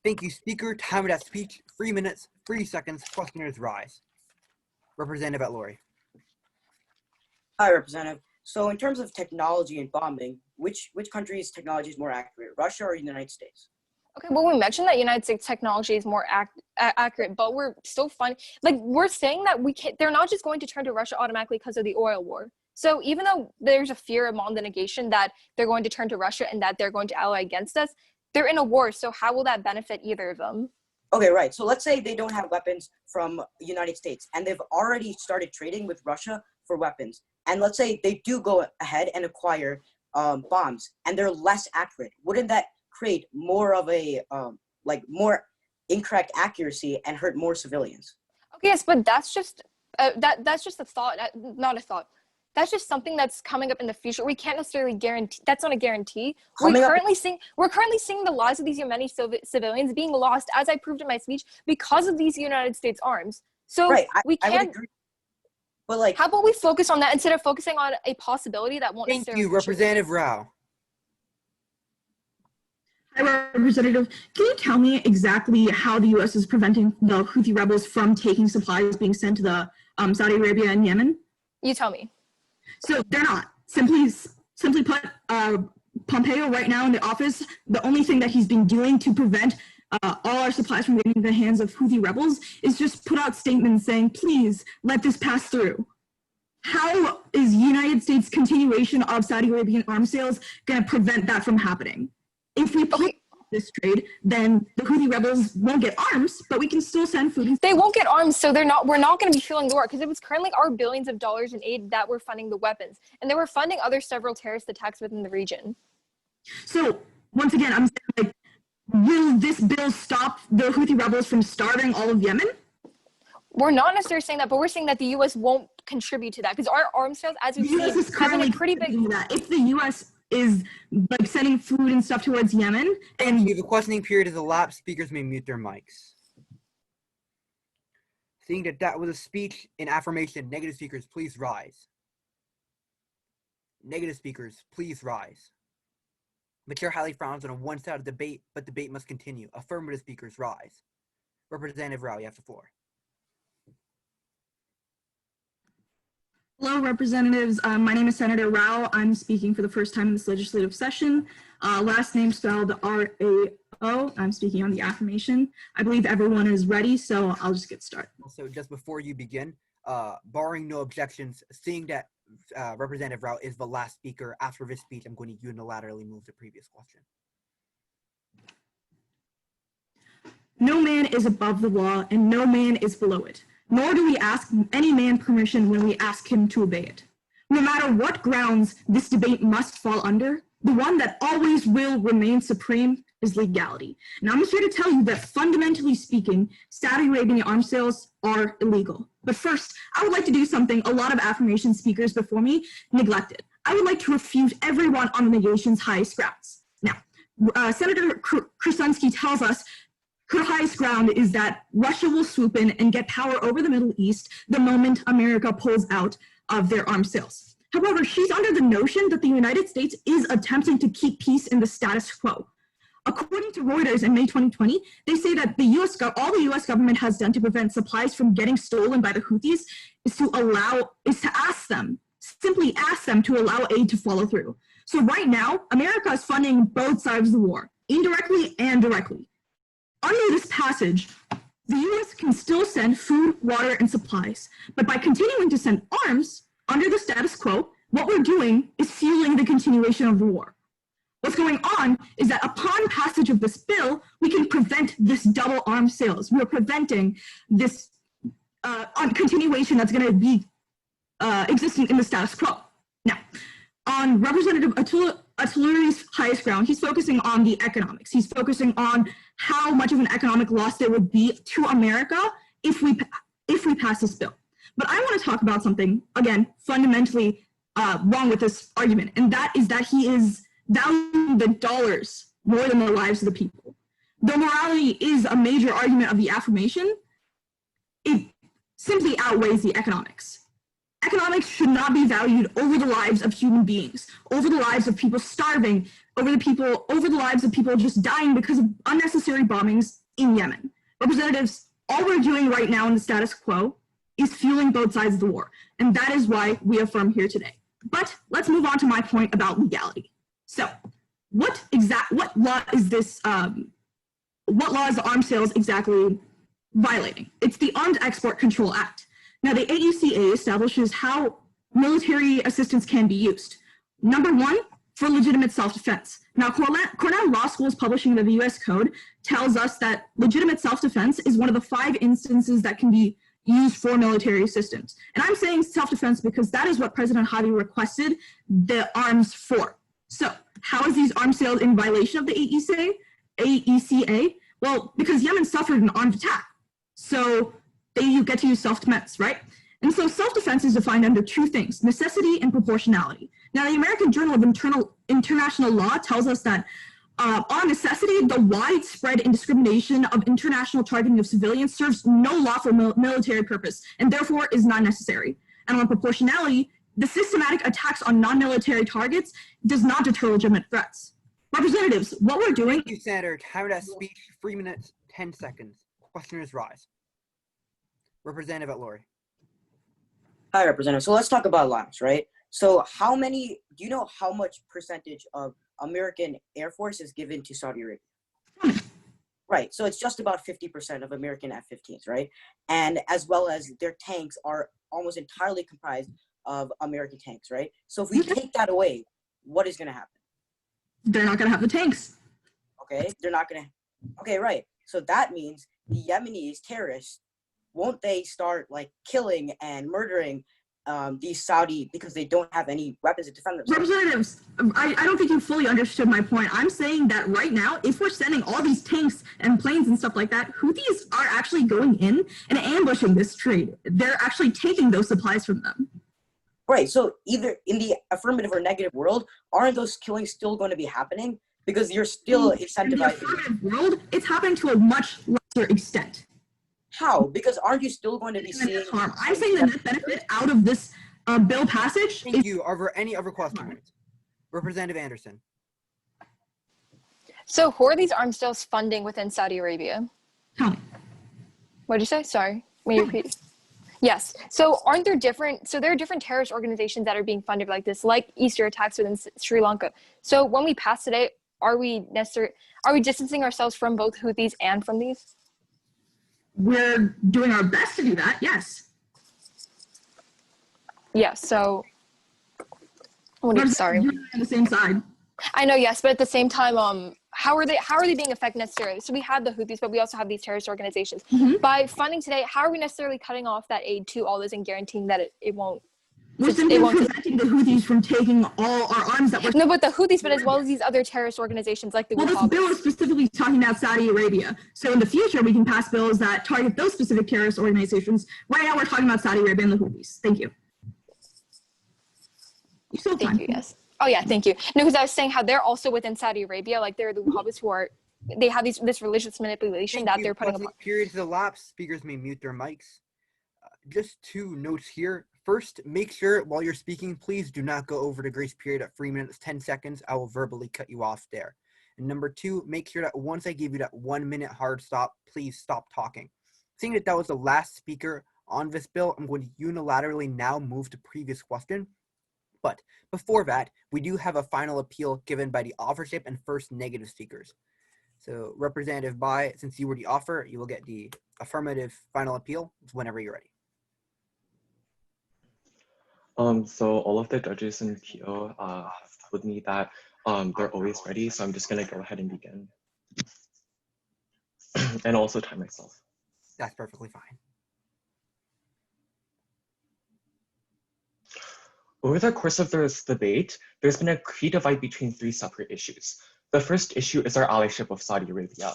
Thank you, Speaker. Time of that speech, 3 minutes, 3 seconds. Questioners rise. Representative Outluri. Hi, Representative. So in terms of technology and bombing, which country's technology is more accurate, Russia or the United States? Okay, well, we mentioned that United States technology is more accurate, but we're still like, we're saying that we can't, they're not just going to turn to Russia automatically because of the oil war. So even though there's a fear among the negation that they're going to turn to Russia and that they're going to ally against us, they're in a war, so how will that benefit either of them? Okay, right. So let's say they don't have weapons from the United States, and they've already started trading with Russia for weapons. And let's say they do go ahead and acquire bombs, and they're less accurate. Wouldn't that create more of a like more incorrect accuracy and hurt more civilians? Okay, yes, but that's just that's just a thought, not a thought. That's just something that's coming up in the future. We can't necessarily guarantee. That's not a guarantee. We're currently seeing the lives of these Yemeni civilians being lost, as I proved in my speech, because of these United States arms. So right, we can't. I would agree. But like, how about we focus on that instead of focusing on a possibility that won't Thank necessarily. you, Representative Rao. Hi, Representative. Can you tell me exactly how the U.S. is preventing the Houthi rebels from taking supplies being sent to the Saudi Arabia and Yemen? You tell me. So they're not. Simply put, Pompeo right now in the office, the only thing that he's been doing to prevent all our supplies from getting into the hands of Houthi rebels is just put out statements saying, please let this pass through. How is United States continuation of Saudi Arabian arms sales going to prevent that from happening? If we keep this trade, then the Houthi rebels won't get arms, but we can still send food. They won't get arms, so we're not going to be fueling the war, because it was currently our billions of dollars in aid that were funding the weapons, and they were funding other several terrorist attacks within the region. So once again, I'm saying, like, will this bill stop the Houthi rebels from starving all of Yemen? We're not necessarily saying that, but we're saying that the U.S. won't contribute to that, because our arms sales, as we've seen, have been a pretty big. That. If the U.S. is like sending food and stuff towards Yemen, and the questioning period is elapsed, speakers may mute their mics. Seeing that that was a speech in affirmation, negative speakers, please rise. Negative speakers, please rise. The chair highly frowns on a one-sided debate, but debate must continue. Affirmative speakers, rise. Representative Rao, you have the floor. Hello, representatives. My name is Senator Rao. I'm speaking for the first time in this legislative session. Last name spelled R-A-O. I'm speaking on the affirmation. I believe everyone is ready, so I'll just get started. So just before you begin, barring no objections, seeing that Representative Rao is the last speaker, after this speech, I'm going to unilaterally move the previous question. No man is above the law, and no man is below it. Nor do we ask any man permission when we ask him to obey it. No matter what grounds this debate must fall under, the one that always will remain supreme is legality. And I'm just here to tell you that fundamentally speaking, Saudi Arabian arms sales are illegal. But first, I would like to do something a lot of affirmation speakers before me neglected. I would like to refute everyone on the negation's highest grounds. Now, Senator Krasinski tells us her highest ground is that Russia will swoop in and get power over the Middle East the moment America pulls out of their arms sales. However, she's under the notion that the United States is attempting to keep peace in the status quo. According to Reuters in May 2020, they say that all the US government has done to prevent supplies from getting stolen by the Houthis is to simply ask them to allow aid to follow through. So right now, America is funding both sides of the war, indirectly and directly. Under this passage, the U.S. can still send food, water, and supplies, but by continuing to send arms under the status quo, what we're doing is fueling the continuation of the war. What's going on is that upon passage of this bill, we can prevent this double arms sales. We're preventing this continuation that's going to be existing in the status quo. Now, on Representative Atuluri's highest ground, he's focusing on the economics. He's focusing on how much of an economic loss there would be to America if we pass this bill. But I want to talk about something, again, fundamentally wrong with this argument, and that is that he is valuing the dollars more than the lives of the people. Though morality is a major argument of the affirmation, it simply outweighs the economics. Economics should not be valued over the lives of human beings, over the lives of people starving, over the lives of people just dying because of unnecessary bombings in Yemen. Representatives, all we're doing right now in the status quo is fueling both sides of the war, and that is why we affirm here today. But let's move on to my point about legality. So, what law is this what law is the Arms Sales exactly violating? It's the Armed Export Control Act. Now, the AECA establishes how military assistance can be used. Number one, for legitimate self-defense. Now, Cornell Law School's publishing of the U.S. Code tells us that legitimate self-defense is one of the 5 instances that can be used for military assistance. And I'm saying self-defense because that is what President Hadi requested the arms for. So how is these arms sales in violation of the AECA? Well, because Yemen suffered an armed attack. So you get to use self-defense, right? And so self-defense is defined under 2 things, necessity and proportionality. Now, the American Journal of International Law tells us that on necessity, the widespread indiscrimination of international targeting of civilians serves no lawful military purpose and therefore is not necessary. And on proportionality, the systematic attacks on non-military targets does not deter legitimate threats. Representatives, what we're doing— Thank you, Senator. Time to speech, 3 minutes, 10 seconds. Questioners rise. Representative at Lori. Hi, Representative. So let's talk about alarms, right? So do you know how much percentage of American Air Force is given to Saudi Arabia? Right, so it's just about 50% of American F-15s, right? And as well as their tanks are almost entirely comprised of American tanks, right? So if we take that away, what is gonna happen? They're not gonna have the tanks. Okay, they're not gonna, okay, right. So that means the Yemenis terrorists, won't they start like killing and murdering these Saudi, because they don't have any weapons to defend themselves? Representatives, I don't think you fully understood my point. I'm saying that right now, if we're sending all these tanks and planes and stuff like that, Houthis are actually going in and ambushing this trade. They're actually taking those supplies from them. Right, so either in the affirmative or negative world, aren't those killings still going to be happening? Because you're still incentivizing. In the affirmative world, it's happening to a much lesser extent. How? Because aren't you still going to be seeing harm? I'm saying the net benefit out of this bill passage. Thank you. Are there any other questions? Representative Anderson. So who are these arms sales funding within Saudi Arabia? Tell me. What did you say? Sorry. May you repeat? Yes. So there are different terrorist organizations that are being funded like this, like Easter attacks within Sri Lanka. So when we pass today, are we distancing ourselves from both Houthis and from these? We're doing our best to do that, yes. Yes, so sorry. You're on the same side. I know, yes, but at the same time, how are they being affected necessarily? So we have the Houthis, but we also have these terrorist organizations. Mm-hmm. By funding today, how are we necessarily cutting off that aid to all this and guaranteeing that it won't? We're simply preventing the Houthis from taking all our arms that we're— No, but the Houthis, but as well as these other terrorist organizations like the— Well, this bill is specifically talking about Saudi Arabia. So in the future, we can pass bills that target those specific terrorist organizations. Right now, we're talking about Saudi Arabia and the Houthis. Thank you. You still have time. Thank you, yes. Oh, yeah, thank you. No, because I was saying how they're also within Saudi Arabia, like they're the Wahhabis who they have this religious manipulation that they're putting upon. Periods of elapse, speakers may mute their mics. Just 2 notes here. First, make sure while you're speaking, please do not go over the grace period at 3 minutes, 10 seconds. I will verbally cut you off there. And number 2, make sure that once I give you that 1 minute hard stop, please stop talking. Seeing that was the last speaker on this bill, I'm going to unilaterally now move to previous question. But before that, we do have a final appeal given by the authorship and first negative speakers. So Representative Bai, since you were the author, you will get the affirmative final appeal whenever you're ready. So all of the judges in PO have told me that they're always ready, so I'm just gonna go ahead and begin. And also time myself. That's perfectly fine. Over the course of this debate, there's been a key divide between 3 separate issues. The first issue is our allyship of Saudi Arabia.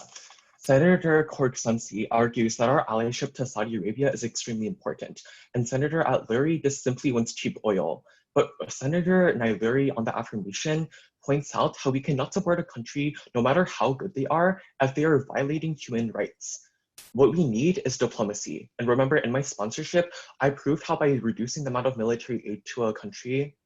Senator Khorsand argues that our allyship to Saudi Arabia is extremely important, and Senator At-Lurie just simply wants cheap oil. But Senator Nailuri on the affirmation points out how we cannot support a country, no matter how good they are, if they are violating human rights. What we need is diplomacy. And remember, in my sponsorship, I proved how by reducing the amount of military aid to a country,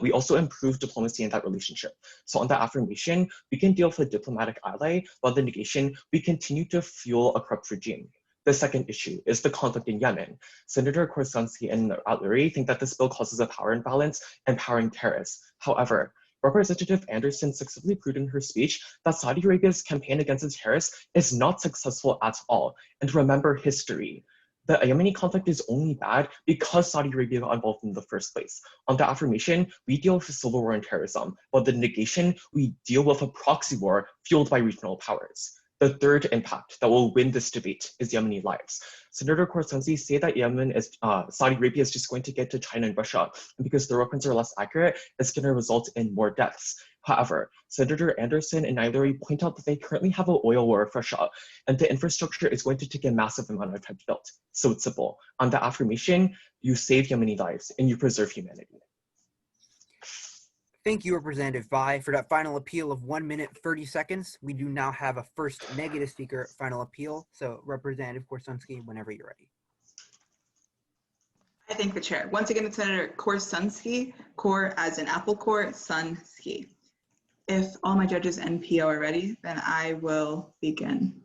we also improve diplomacy in that relationship. So on the affirmation, we can deal with a diplomatic ally, while the negation, we continue to fuel a corrupt regime. The second issue is the conflict in Yemen. Senator Khorsand and At-Lurie think that this bill causes a power imbalance, empowering terrorists. However, Representative Anderson successfully proved in her speech that Saudi Arabia's campaign against the terrorists is not successful at all. And remember history. The Yemeni conflict is only bad because Saudi Arabia got involved in the first place. On the affirmation, we deal with a civil war and terrorism, but the negation, we deal with a proxy war fueled by regional powers. The third impact that will win this debate is Yemeni lives. Senator Korsunzi say that Saudi Arabia is just going to get to China and Russia, and because the weapons are less accurate, it's going to result in more deaths. However, Senator Anderson and Nailori point out that they currently have an oil war with Russia, and the infrastructure is going to take a massive amount of time to build. So it's simple. On the affirmation, you save Yemeni lives and you preserve humanity. Thank you, Representative Bai, for that final appeal of 1 minute 30 seconds. We do now have a first negative speaker final appeal. So Representative Korsunski, whenever you're ready. I thank the chair. Once again, it's Senator Korsunski, core as in apple core, Sunski. If all my judges and PO are ready, then I will begin.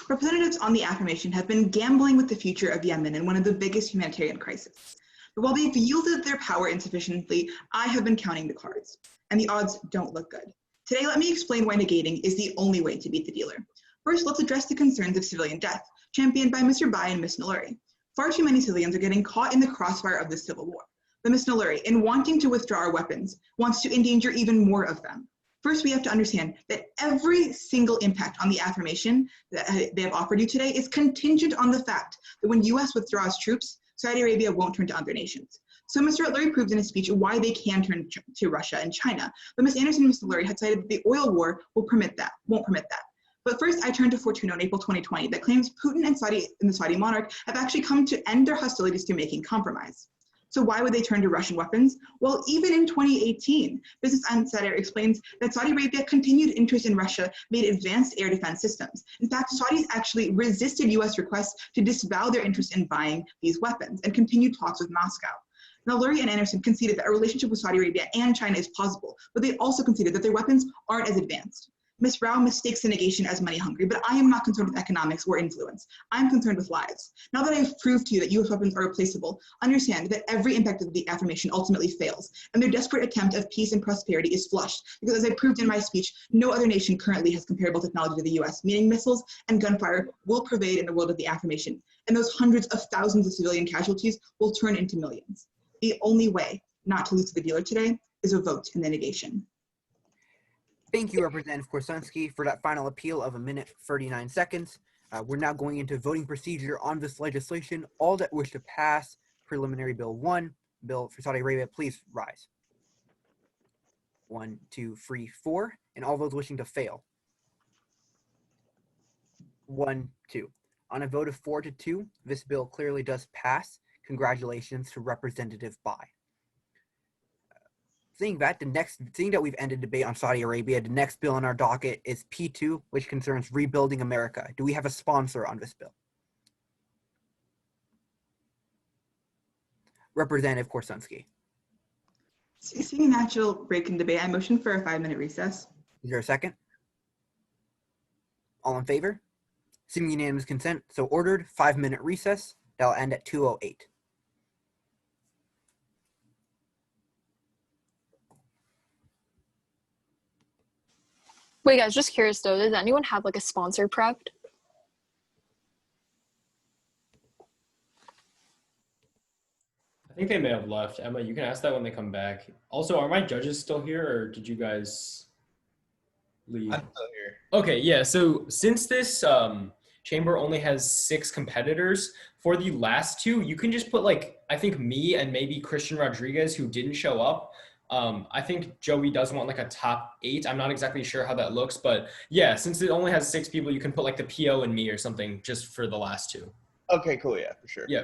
Representatives on the affirmation have been gambling with the future of Yemen in one of the biggest humanitarian crises. But while they've yielded their power insufficiently, I have been counting the cards, and the odds don't look good. Today, let me explain why negating is the only way to beat the dealer. First, let's address the concerns of civilian death, championed by Mr. Bai and Ms. Naluri. Far too many civilians are getting caught in the crossfire of this civil war. But Ms. Naluri, in wanting to withdraw our weapons, wants to endanger even more of them. First, we have to understand that every single impact on the affirmation that they have offered you today is contingent on the fact that when US withdraws troops, Saudi Arabia won't turn to other nations. So Mr. Lurie proved in his speech why they can turn to Russia and China. But Ms. Anderson and Mr. Lurie had cited that the oil war won't permit that. But first, I turned to Fortuna in April 2020 that claims Putin and the Saudi monarch have actually come to end their hostilities through making compromise. So why would they turn to Russian weapons? Well, even in 2018, Business Insider explains that Saudi Arabia continued interest in Russia made advanced air defense systems. In fact, Saudis actually resisted US requests to disavow their interest in buying these weapons and continued talks with Moscow. Now, Lurie and Anderson conceded that a relationship with Saudi Arabia and China is plausible, but they also conceded that their weapons aren't as advanced. Ms. Rao mistakes the negation as money hungry, but I am not concerned with economics or influence. I'm concerned with lives. Now that I've proved to you that US weapons are replaceable, understand that every impact of the affirmation ultimately fails, and their desperate attempt of peace and prosperity is flushed, because as I proved in my speech, no other nation currently has comparable technology to the US, meaning missiles and gunfire will pervade in the world of the affirmation, and those hundreds of thousands of civilian casualties will turn into millions. The only way not to lose to the dealer today is a vote in the negation. Thank you, Representative Korsunski, for that final appeal of 1 minute 39 seconds. We're now going into voting procedure on this legislation. All that wish to pass preliminary bill 1, bill for Saudi Arabia, please rise. 1, 2, 3, 4, and all those wishing to fail. 1, 2. On a vote of 4 to 2, this bill clearly does pass. Congratulations to Representative Bai. Seeing that we've ended debate on Saudi Arabia, the next bill on our docket is P2, which concerns rebuilding America. Do we have a sponsor on this bill? Representative Korsunski. Seeing a natural break in debate, I motion for a 5-minute recess. Is there a second? All in favor? Seeing unanimous consent, so ordered. 5-minute recess. That'll end at 2:08. Wait, guys, just curious though, does anyone have like a sponsor prepped? I think they may have left. Emma, you can ask that when they come back. Also, are my judges still here or did you guys leave? I'm still here. Okay, yeah. So since this chamber only has 6 competitors, for the last 2, you can just put like, I think me and maybe Christian Rodriguez who didn't show up. I think Joey does want like a top 8. I'm not exactly sure how that looks, but yeah, since it only has 6 people, you can put like the PO and me or something just for the last 2. Okay, cool. Yeah, for sure. Yeah.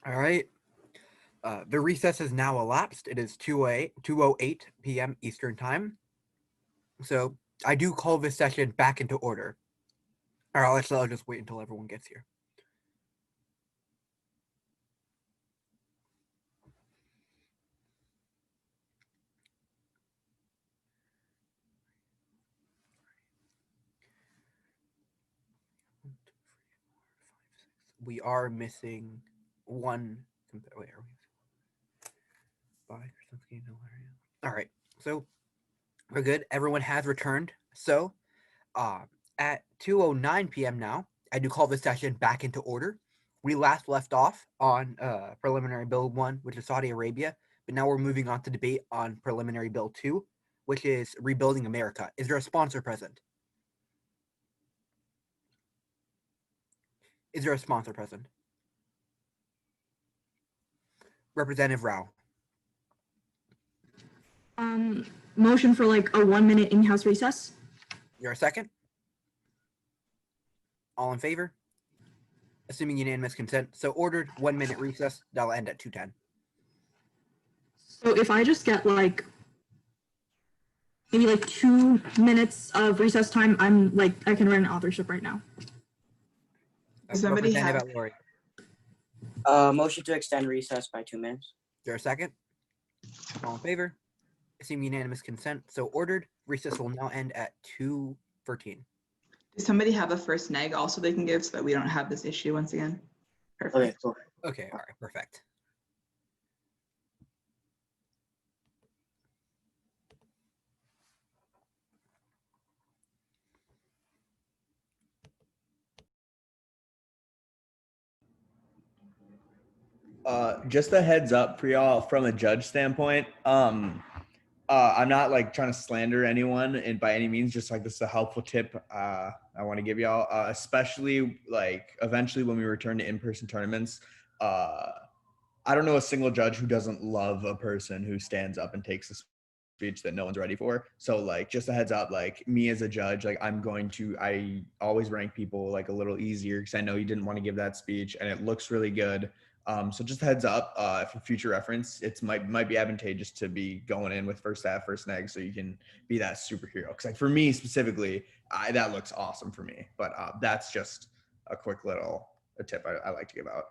All right. The recess has now elapsed. It is 2:08 p.m. Eastern Time. So I do call this session back into order. Or I'll just wait until everyone gets here. We are missing one. Wait, are we? All right. So we're good. Everyone has returned. So at 2:09 p.m. now, I do call this session back into order. We last left off on preliminary bill 1, which is Saudi Arabia, but now we're moving on to debate on preliminary bill 2, which is rebuilding America. Is there a sponsor present? Is there a sponsor present? Representative Rao. Motion for like a 1-minute in-house recess. You're a second? All in favor? Assuming unanimous consent. So ordered, 1-minute recess. That'll end at 2:10. So if I just get like maybe like 2 minutes of recess time, I'm like, I can write an authorship right now. Does somebody have- Representative Lori. Motion to extend recess by 2 minutes. Is there a second? All in favor? Assuming unanimous consent. So ordered. Recess will now end at 2:13. Does somebody have a first neg also they can give so that we don't have this issue once again? Perfect. Okay, cool. Okay, all right, perfect. Just a heads up for y'all from a judge standpoint. I'm not like trying to slander anyone and by any means, just like this is a helpful tip I want to give y'all, especially like eventually when we return to in-person tournaments. I don't know a single judge who doesn't love a person who stands up and takes a speech that no one's ready for. So like just a heads up, like me as a judge, like I always rank people like a little easier because I know you didn't want to give that speech and it looks really good. So just heads up, for future reference, it might be advantageous to be going in with first half, first neg, so you can be that superhero. Because like for me specifically, that looks awesome for me. But that's just a quick little tip I like to give out.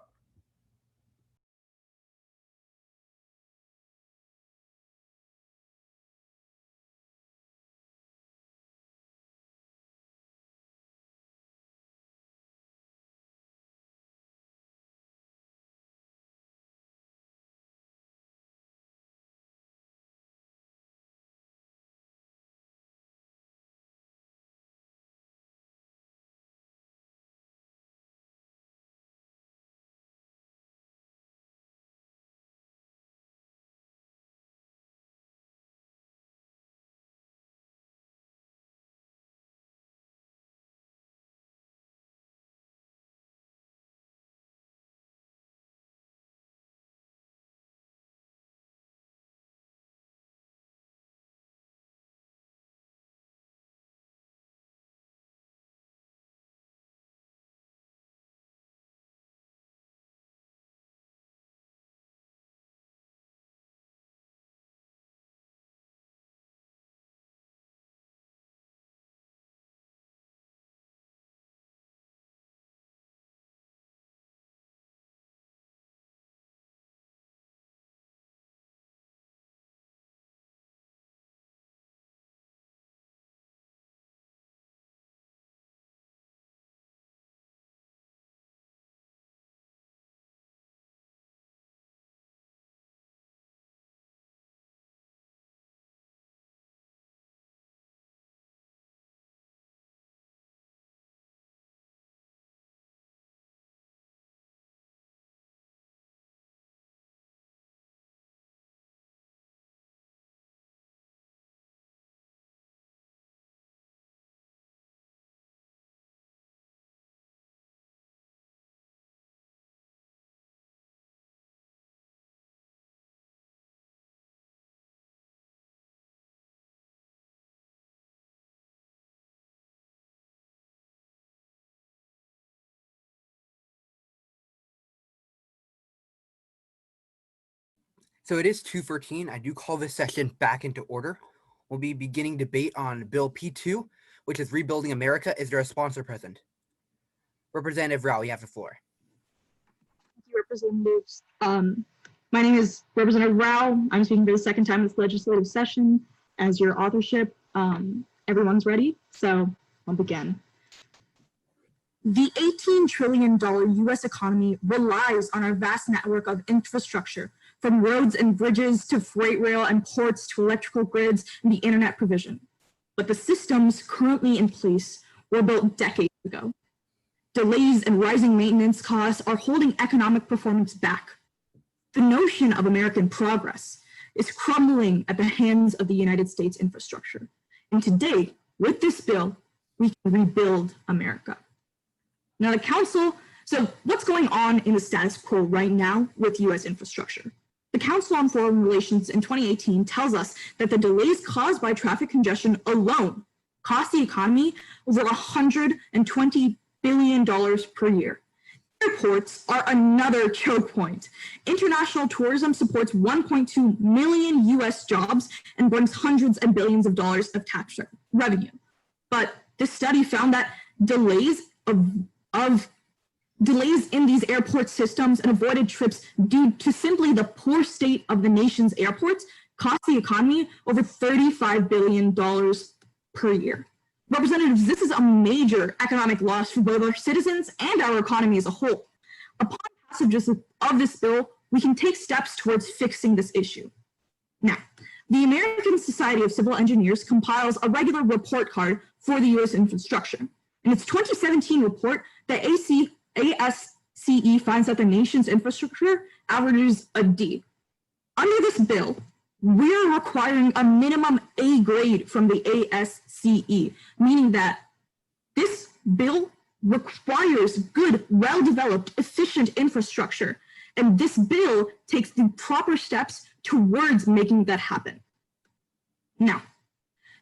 So it is 2:13. I do call this session back into order. We'll be beginning debate on Bill P2, which is Rebuilding America. Is there a sponsor present? Representative Rao, you have the floor. Thank you, Representatives. My name is Representative Rao. I'm speaking for the second time in this legislative session. As your authorship, everyone's ready, so I'll begin. The $18 trillion US economy relies on our vast network of infrastructure, from roads and bridges to freight rail and ports to electrical grids and the internet provision. But the systems currently in place were built decades ago. Delays and rising maintenance costs are holding economic performance back. The notion of American progress is crumbling at the hands of the United States infrastructure. And today, with this bill, we can rebuild America. Now the council, so what's going on in the status quo right now with US infrastructure? The Council on Foreign Relations in 2018 tells us that the delays caused by traffic congestion alone cost the economy over $120 billion per year. Airports are another choke point. International tourism supports 1.2 million US jobs and brings hundreds of billions of dollars of tax revenue. But this study found that delays in these airport systems and avoided trips due to simply the poor state of the nation's airports cost the economy over $35 billion per year. Representatives, this is a major economic loss for both our citizens and our economy as a whole. Upon passage of this bill, we can take steps towards fixing this issue. Now, the American Society of Civil Engineers compiles a regular report card for the US infrastructure. In its 2017 report, the ASCE finds that the nation's infrastructure averages a D. Under this bill, we're requiring a minimum A grade from the ASCE, meaning that this bill requires good, well-developed, efficient infrastructure. And this bill takes the proper steps towards making that happen. Now,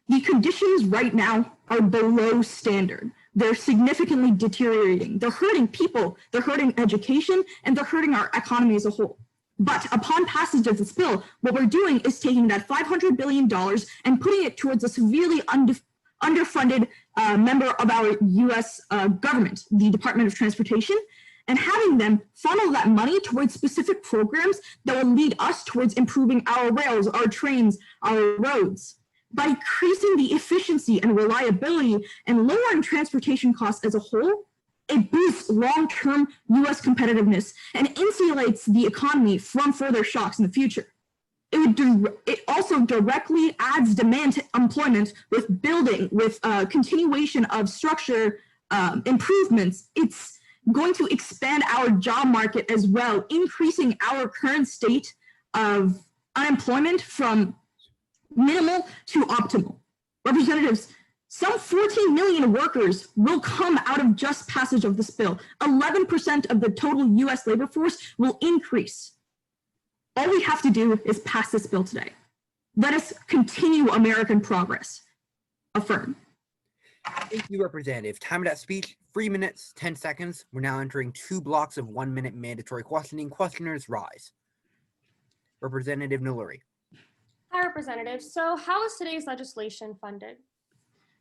the conditions right now are below standard. They're significantly deteriorating. They're hurting people, they're hurting education, and they're hurting our economy as a whole. But upon passage of this bill, what we're doing is taking that $500 billion and putting it towards a severely underfunded member of our US government, the Department of Transportation, and having them funnel that money towards specific programs that will lead us towards improving our rails, our trains, our roads. By increasing the efficiency and reliability and lowering transportation costs as a whole, it boosts long-term US competitiveness and insulates the economy from further shocks in the future. It also directly adds demand to employment with building, with continuation of structure improvements. It's going to expand our job market as well, increasing our current state of unemployment from minimal to optimal. Representatives, some 14 million workers will come out of just passage of this bill. 11% of the total US labor force will increase. All we have to do is pass this bill today. Let us continue American progress. Affirm. Thank you, Representative. Time of that speech, 3 minutes, 10 seconds. We're now entering 2 blocks of 1 minute mandatory questioning. Questioners rise. Representative Naluri. Hi, Representative. So how is today's legislation funded?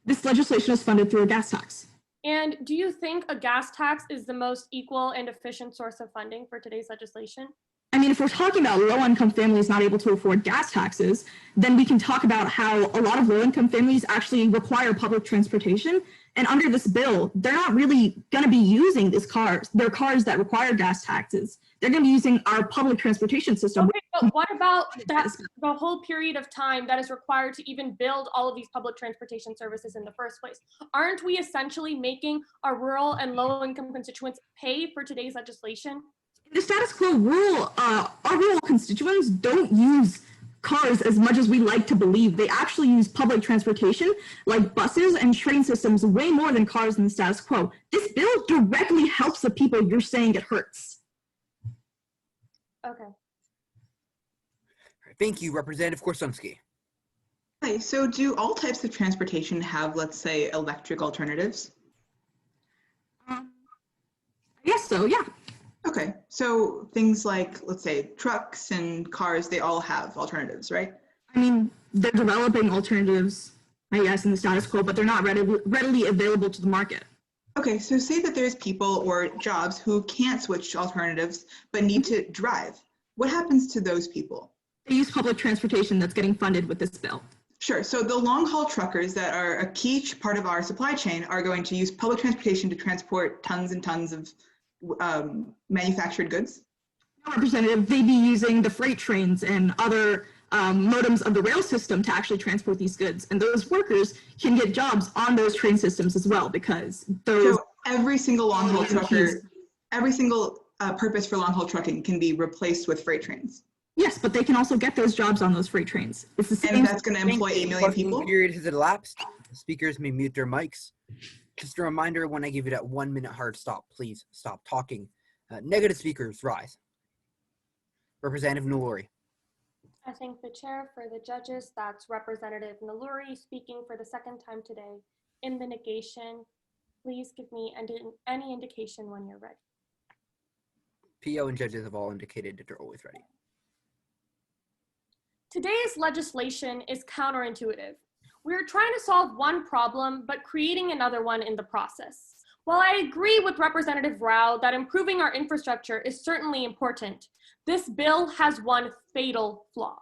This legislation is funded through a gas tax. And do you think a gas tax is the most equal and efficient source of funding for today's legislation? I mean, if we're talking about low-income families not able to afford gas taxes, then we can talk about how a lot of low-income families actually require public transportation. And under this bill, they're not really going to be using these cars. They're cars that require gas taxes. They're going to be using our public transportation system. Okay, but what about that, the whole period of time that is required to even build all of these public transportation services in the first place? Aren't we essentially making our rural and low-income constituents pay for today's legislation? The status quo our rural constituents don't use cars as much as we like to believe. They actually use public transportation like buses and train systems way more than cars in the status quo. This bill directly helps the people you're saying it hurts. Okay. Thank you, Representative Korsunski. Hi, so do all types of transportation have, let's say, electric alternatives? I guess so, yeah. Okay, so things like, let's say, trucks and cars, they all have alternatives, right? I mean, they're developing alternatives, I guess, in the status quo, but they're not readily available to the market. Okay, so say that there's people or jobs who can't switch to alternatives but need to drive. What happens to those people? They use public transportation that's getting funded with this bill. Sure, so the long haul truckers that are a key part of our supply chain are going to use public transportation to transport tons and tons of manufactured goods. Representative, they'd be using the freight trains and other modems of the rail system to actually transport these goods. And those workers can get jobs on those train systems as well, because those. So every single long haul trucker, every single purpose for long haul trucking can be replaced with freight trains. Yes, but they can also get those jobs on those freight trains. It's the same. And that's going to employ 8 million Question people? period has elapsed. Speakers may mute their mics. Just a reminder, when I give you that 1 minute hard stop, please stop talking. Negative speakers, rise. Representative Nuluri. I thank the chair. For the judges, that's Representative Naluri speaking for the second time today. In the negation, please give me any indication when you're ready. PO and judges have all indicated that they're always ready. Today's legislation is counterintuitive. We're trying to solve one problem, but creating another one in the process. While I agree with Representative Rao that improving our infrastructure is certainly important, this bill has one fatal flaw: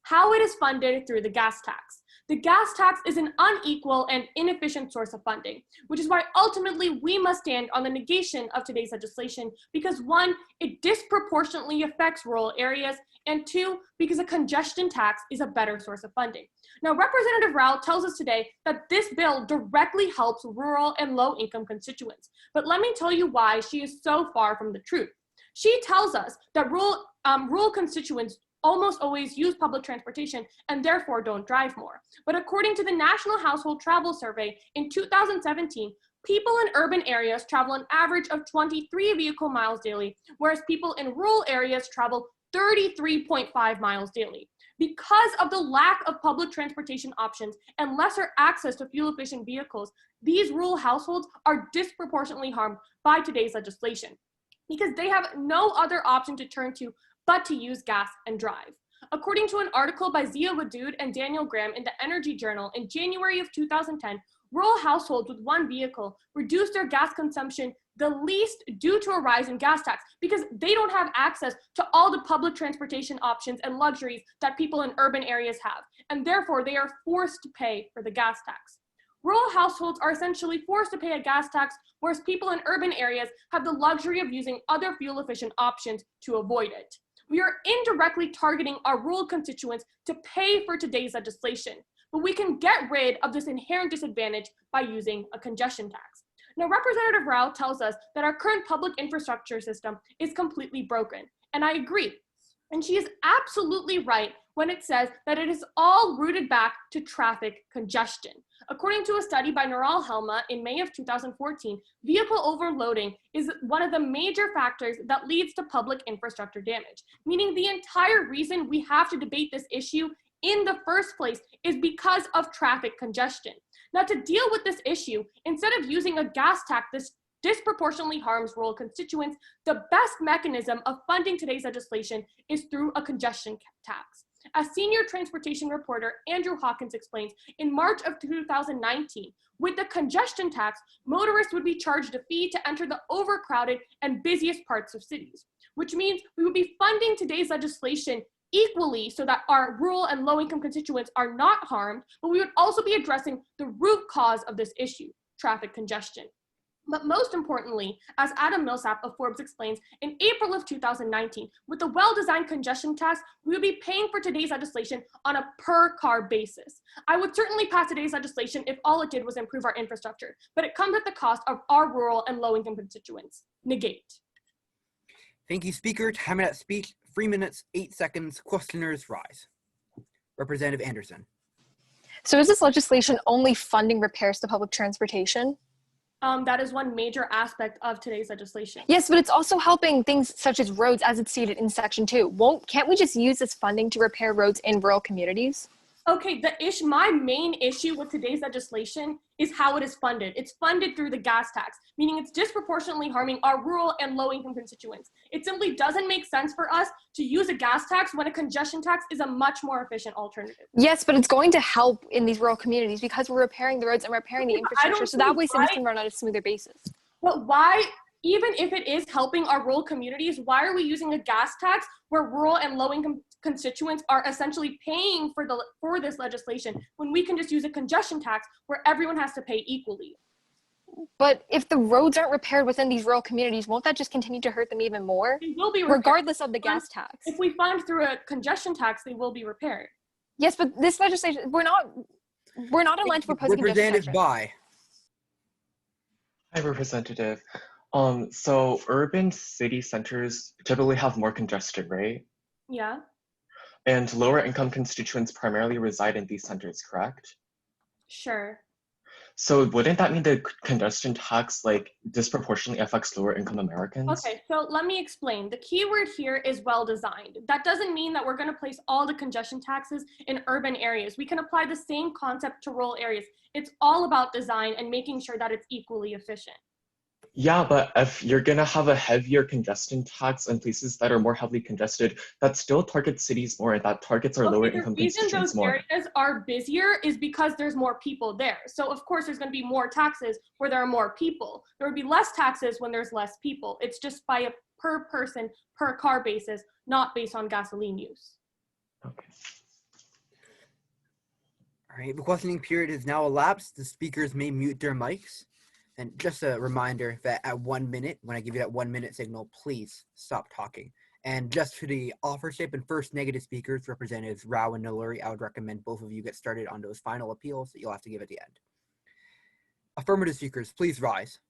how it is funded through the gas tax. The gas tax is an unequal and inefficient source of funding, which is why ultimately we must stand on the negation of today's legislation because, one, it disproportionately affects rural areas, and two, because a congestion tax is a better source of funding. Now, Representative Rao tells us today that this bill directly helps rural and low-income constituents, but let me tell you why she is so far from the truth. She tells us that rural constituents almost always use public transportation and therefore don't drive more. But according to the National Household Travel Survey in 2017, people in urban areas travel an average of 23 vehicle miles daily, whereas people in rural areas travel 33.5 miles daily. Because of the lack of public transportation options and lesser access to fuel-efficient vehicles, these rural households are disproportionately harmed by today's legislation because they have no other option to turn to but to use gas and drive. According to an article by Zia Wadood and Daniel Graham in the Energy Journal in January of 2010, rural households with one vehicle reduced their gas consumption the least due to a rise in gas tax because they don't have access to all the public transportation options and luxuries that people in urban areas have, and therefore they are forced to pay for the gas tax. Rural households are essentially forced to pay a gas tax, whereas people in urban areas have the luxury of using other fuel-efficient options to avoid it. We are indirectly targeting our rural constituents to pay for today's legislation, but we can get rid of this inherent disadvantage by using a congestion tax. Now, Representative Rao tells us that our current public infrastructure system is completely broken, and I agree. And she is absolutely right when it says that it is all rooted back to traffic congestion. According to a study by Nural Helma in May of 2014, vehicle overloading is one of the major factors that leads to public infrastructure damage, meaning the entire reason we have to debate this issue in the first place is because of traffic congestion. Now, to deal with this issue, instead of using a gas tax that disproportionately harms rural constituents, the best mechanism of funding today's legislation is through a congestion tax. As senior transportation reporter Andrew Hawkins explains, in March of 2019, with the congestion tax, motorists would be charged a fee to enter the overcrowded and busiest parts of cities, which means we would be funding today's legislation equally so that our rural and low-income constituents are not harmed, but we would also be addressing the root cause of this issue, traffic congestion. But most importantly, as Adam Millsap of Forbes explains, in April of 2019, with the well-designed congestion tax, we would be paying for today's legislation on a per-car basis. I would certainly pass today's legislation if all it did was improve our infrastructure, but it comes at the cost of our rural and low-income constituents. Negate. Thank you, Speaker. Time of that speech, 3 minutes, 8 seconds. Questioners rise. Representative Anderson. So is this legislation only funding repairs to public transportation? That is one major aspect of today's legislation. Yes, but it's also helping things such as roads as it's stated in Section 2. Can't we just use this funding to repair roads in rural communities? Okay, my main issue with today's legislation is how it is funded. It's funded through the gas tax, meaning it's disproportionately harming our rural and low-income constituents. It simply doesn't make sense for us to use a gas tax when a congestion tax is a much more efficient alternative. Yes, but it's going to help in these rural communities because we're repairing the roads and repairing the infrastructure, so that way cities can run on a smoother basis. But why, even if it is helping our rural communities, why are we using a gas tax where rural and low-income constituents are essentially paying for this legislation when we can just use a congestion tax where everyone has to pay equally? But if the roads aren't repaired within these rural communities, won't that just continue to hurt them even more? They will be repaired. Regardless of the gas tax. If we fund through a congestion tax, they will be repaired. Yes, but this legislation, we're not in line to propose a congestion tax. Representative Bai. Hi, Representative. So urban city centers typically have more congestion, right? Yeah. And lower income constituents primarily reside in these centers, correct? Sure. So wouldn't that mean the congestion tax like disproportionately affects lower income Americans? Okay, so let me explain. The key word here is well designed. That doesn't mean that we're going to place all the congestion taxes in urban areas. We can apply the same concept to rural areas. It's all about design and making sure that it's equally efficient. Yeah, but if you're gonna have a heavier congestion tax in places that are more heavily congested, that still targets cities more, and that targets our lower income constituents more. The reason those areas are busier is because there's more people there. So of course there's gonna be more taxes where there are more people. There would be less taxes when there's less people. It's just by a per person, per car basis, not based on gasoline use. Okay. All right, the questioning period has now elapsed. The speakers may mute their mics. And just a reminder that at 1 minute, when I give you that 1 minute signal, please stop talking. And just for the authorship and first negative speakers, Representatives Rao and Naluri, I would recommend both of you get started on those final appeals that you'll have to give at the end. Affirmative speakers, please rise.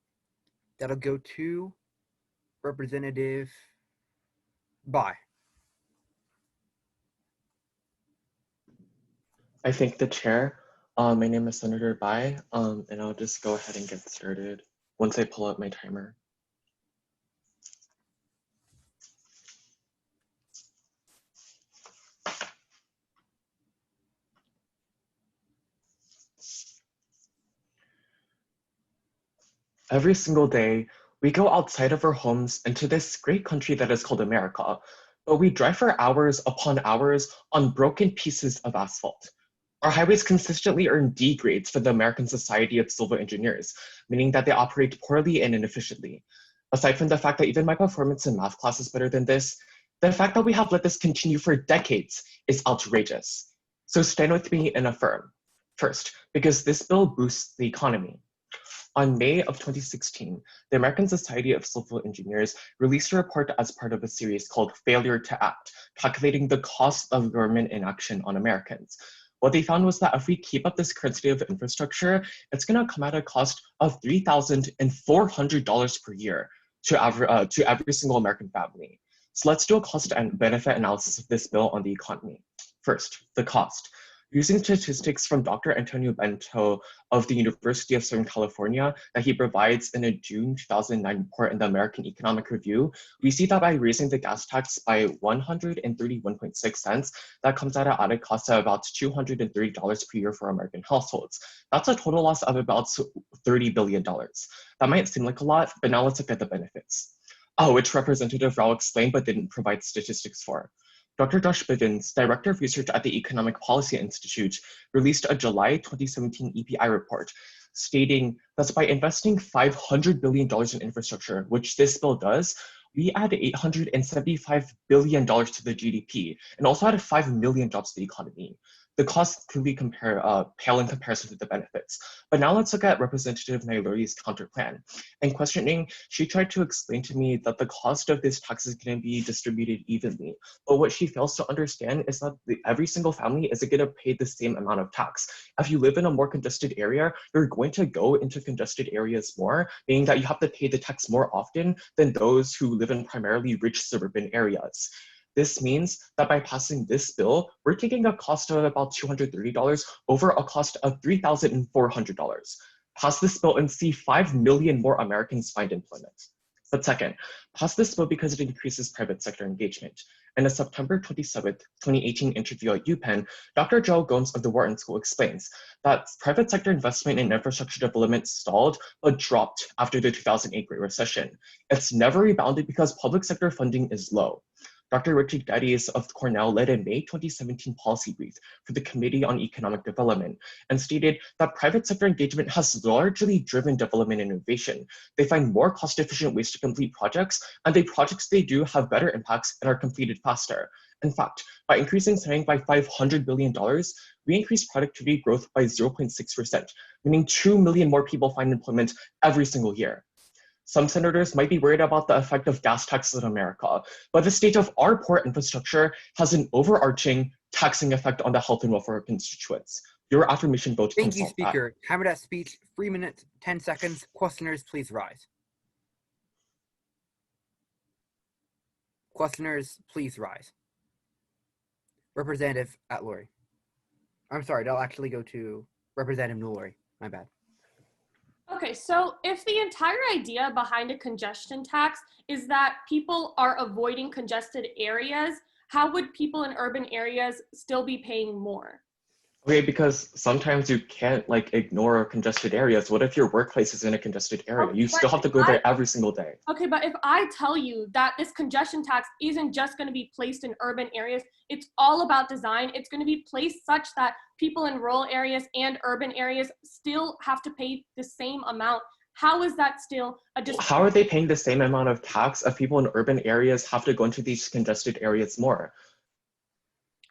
That'll go to Representative Bai. I thank the chair. My name is Senator Bai, and I'll just go ahead and get started once I pull up my timer. Every single day, we go outside of our homes into this great country that is called America, but we drive for hours upon hours on broken pieces of asphalt. Our highways consistently earn D grades for the American Society of Civil Engineers, meaning that they operate poorly and inefficiently. Aside from the fact that even my performance in math class is better than this, the fact that we have let this continue for decades is outrageous. So stand with me and affirm. First, because this bill boosts the economy. On May of 2016, the American Society of Civil Engineers released a report as part of a series called Failure to Act, calculating the cost of government inaction on Americans. What they found was that if we keep up this current state of infrastructure, it's going to come at a cost of $3,400 per year to every single American family. So let's do a cost and benefit analysis of this bill on the economy. First, the cost. Using statistics from Dr. Antonio Bento of the University of Southern California that he provides in a June 2009 report in the American Economic Review, we see that by raising the gas tax by 131.6 cents, that comes at an added cost of about $230 per year for American households. That's a total loss of about $30 billion. That might seem like a lot, but now let's look at the benefits. Which Representative Rao explained but didn't provide statistics for. Dr. Josh Bivens, Director of Research at the Economic Policy Institute, released a July 2017 EPI report stating that by investing $500 billion in infrastructure, which this bill does, we add $875 billion to the GDP and also added 5 million jobs to the economy. The costs clearly pale in comparison to the benefits. But now let's look at Representative Nailuri's counterplan. In questioning, she tried to explain to me that the cost of this tax is going to be distributed evenly. But what she fails to understand is that every single family isn't going to pay the same amount of tax. If you live in a more congested area, you're going to go into congested areas more, meaning that you have to pay the tax more often than those who live in primarily rich suburban areas. This means that by passing this bill, we're taking a cost of about $230 over a cost of $3,400. Pass this bill and see 5 million more Americans find employment. But second, pass this bill because it increases private sector engagement. In a September 27, 2018 interview at UPenn, Dr. Joe Gomes of the Wharton School explains that private sector investment in infrastructure development stalled but dropped after the 2008 Great Recession. It's never rebounded because public sector funding is low. Dr. Richard Geddes of Cornell led a May 2017 policy brief for the Committee on Economic Development and stated that private sector engagement has largely driven development innovation. They find more cost-efficient ways to complete projects, and the projects they do have better impacts and are completed faster. In fact, by increasing spending by $500 billion, we increased productivity growth by 0.6%, meaning 2 million more people find employment every single year. Some senators might be worried about the effect of gas taxes in America, but the state of our poor infrastructure has an overarching taxing effect on the health and welfare of constituents. Your affirmation vote Thank can you, solve that. Speaker. Time of that speech, 3 minutes, 10 seconds. Questioners, please rise. Questioners, please rise. Representative At-Lori. I'm sorry, they'll actually go to Representative Newlery. My bad. Okay, so if the entire idea behind a congestion tax is that people are avoiding congested areas, how would people in urban areas still be paying more? Okay, because sometimes you can't ignore congested areas. What if your workplace is in a congested area? Okay, You still have to go there every single day. Okay, but if I tell you that this congestion tax isn't just going to be placed in urban areas, it's all about design. It's going to be placed such that people in rural areas and urban areas still have to pay the same amount. How is that still a How are they paying the same amount of tax if people in urban areas have to go into these congested areas more?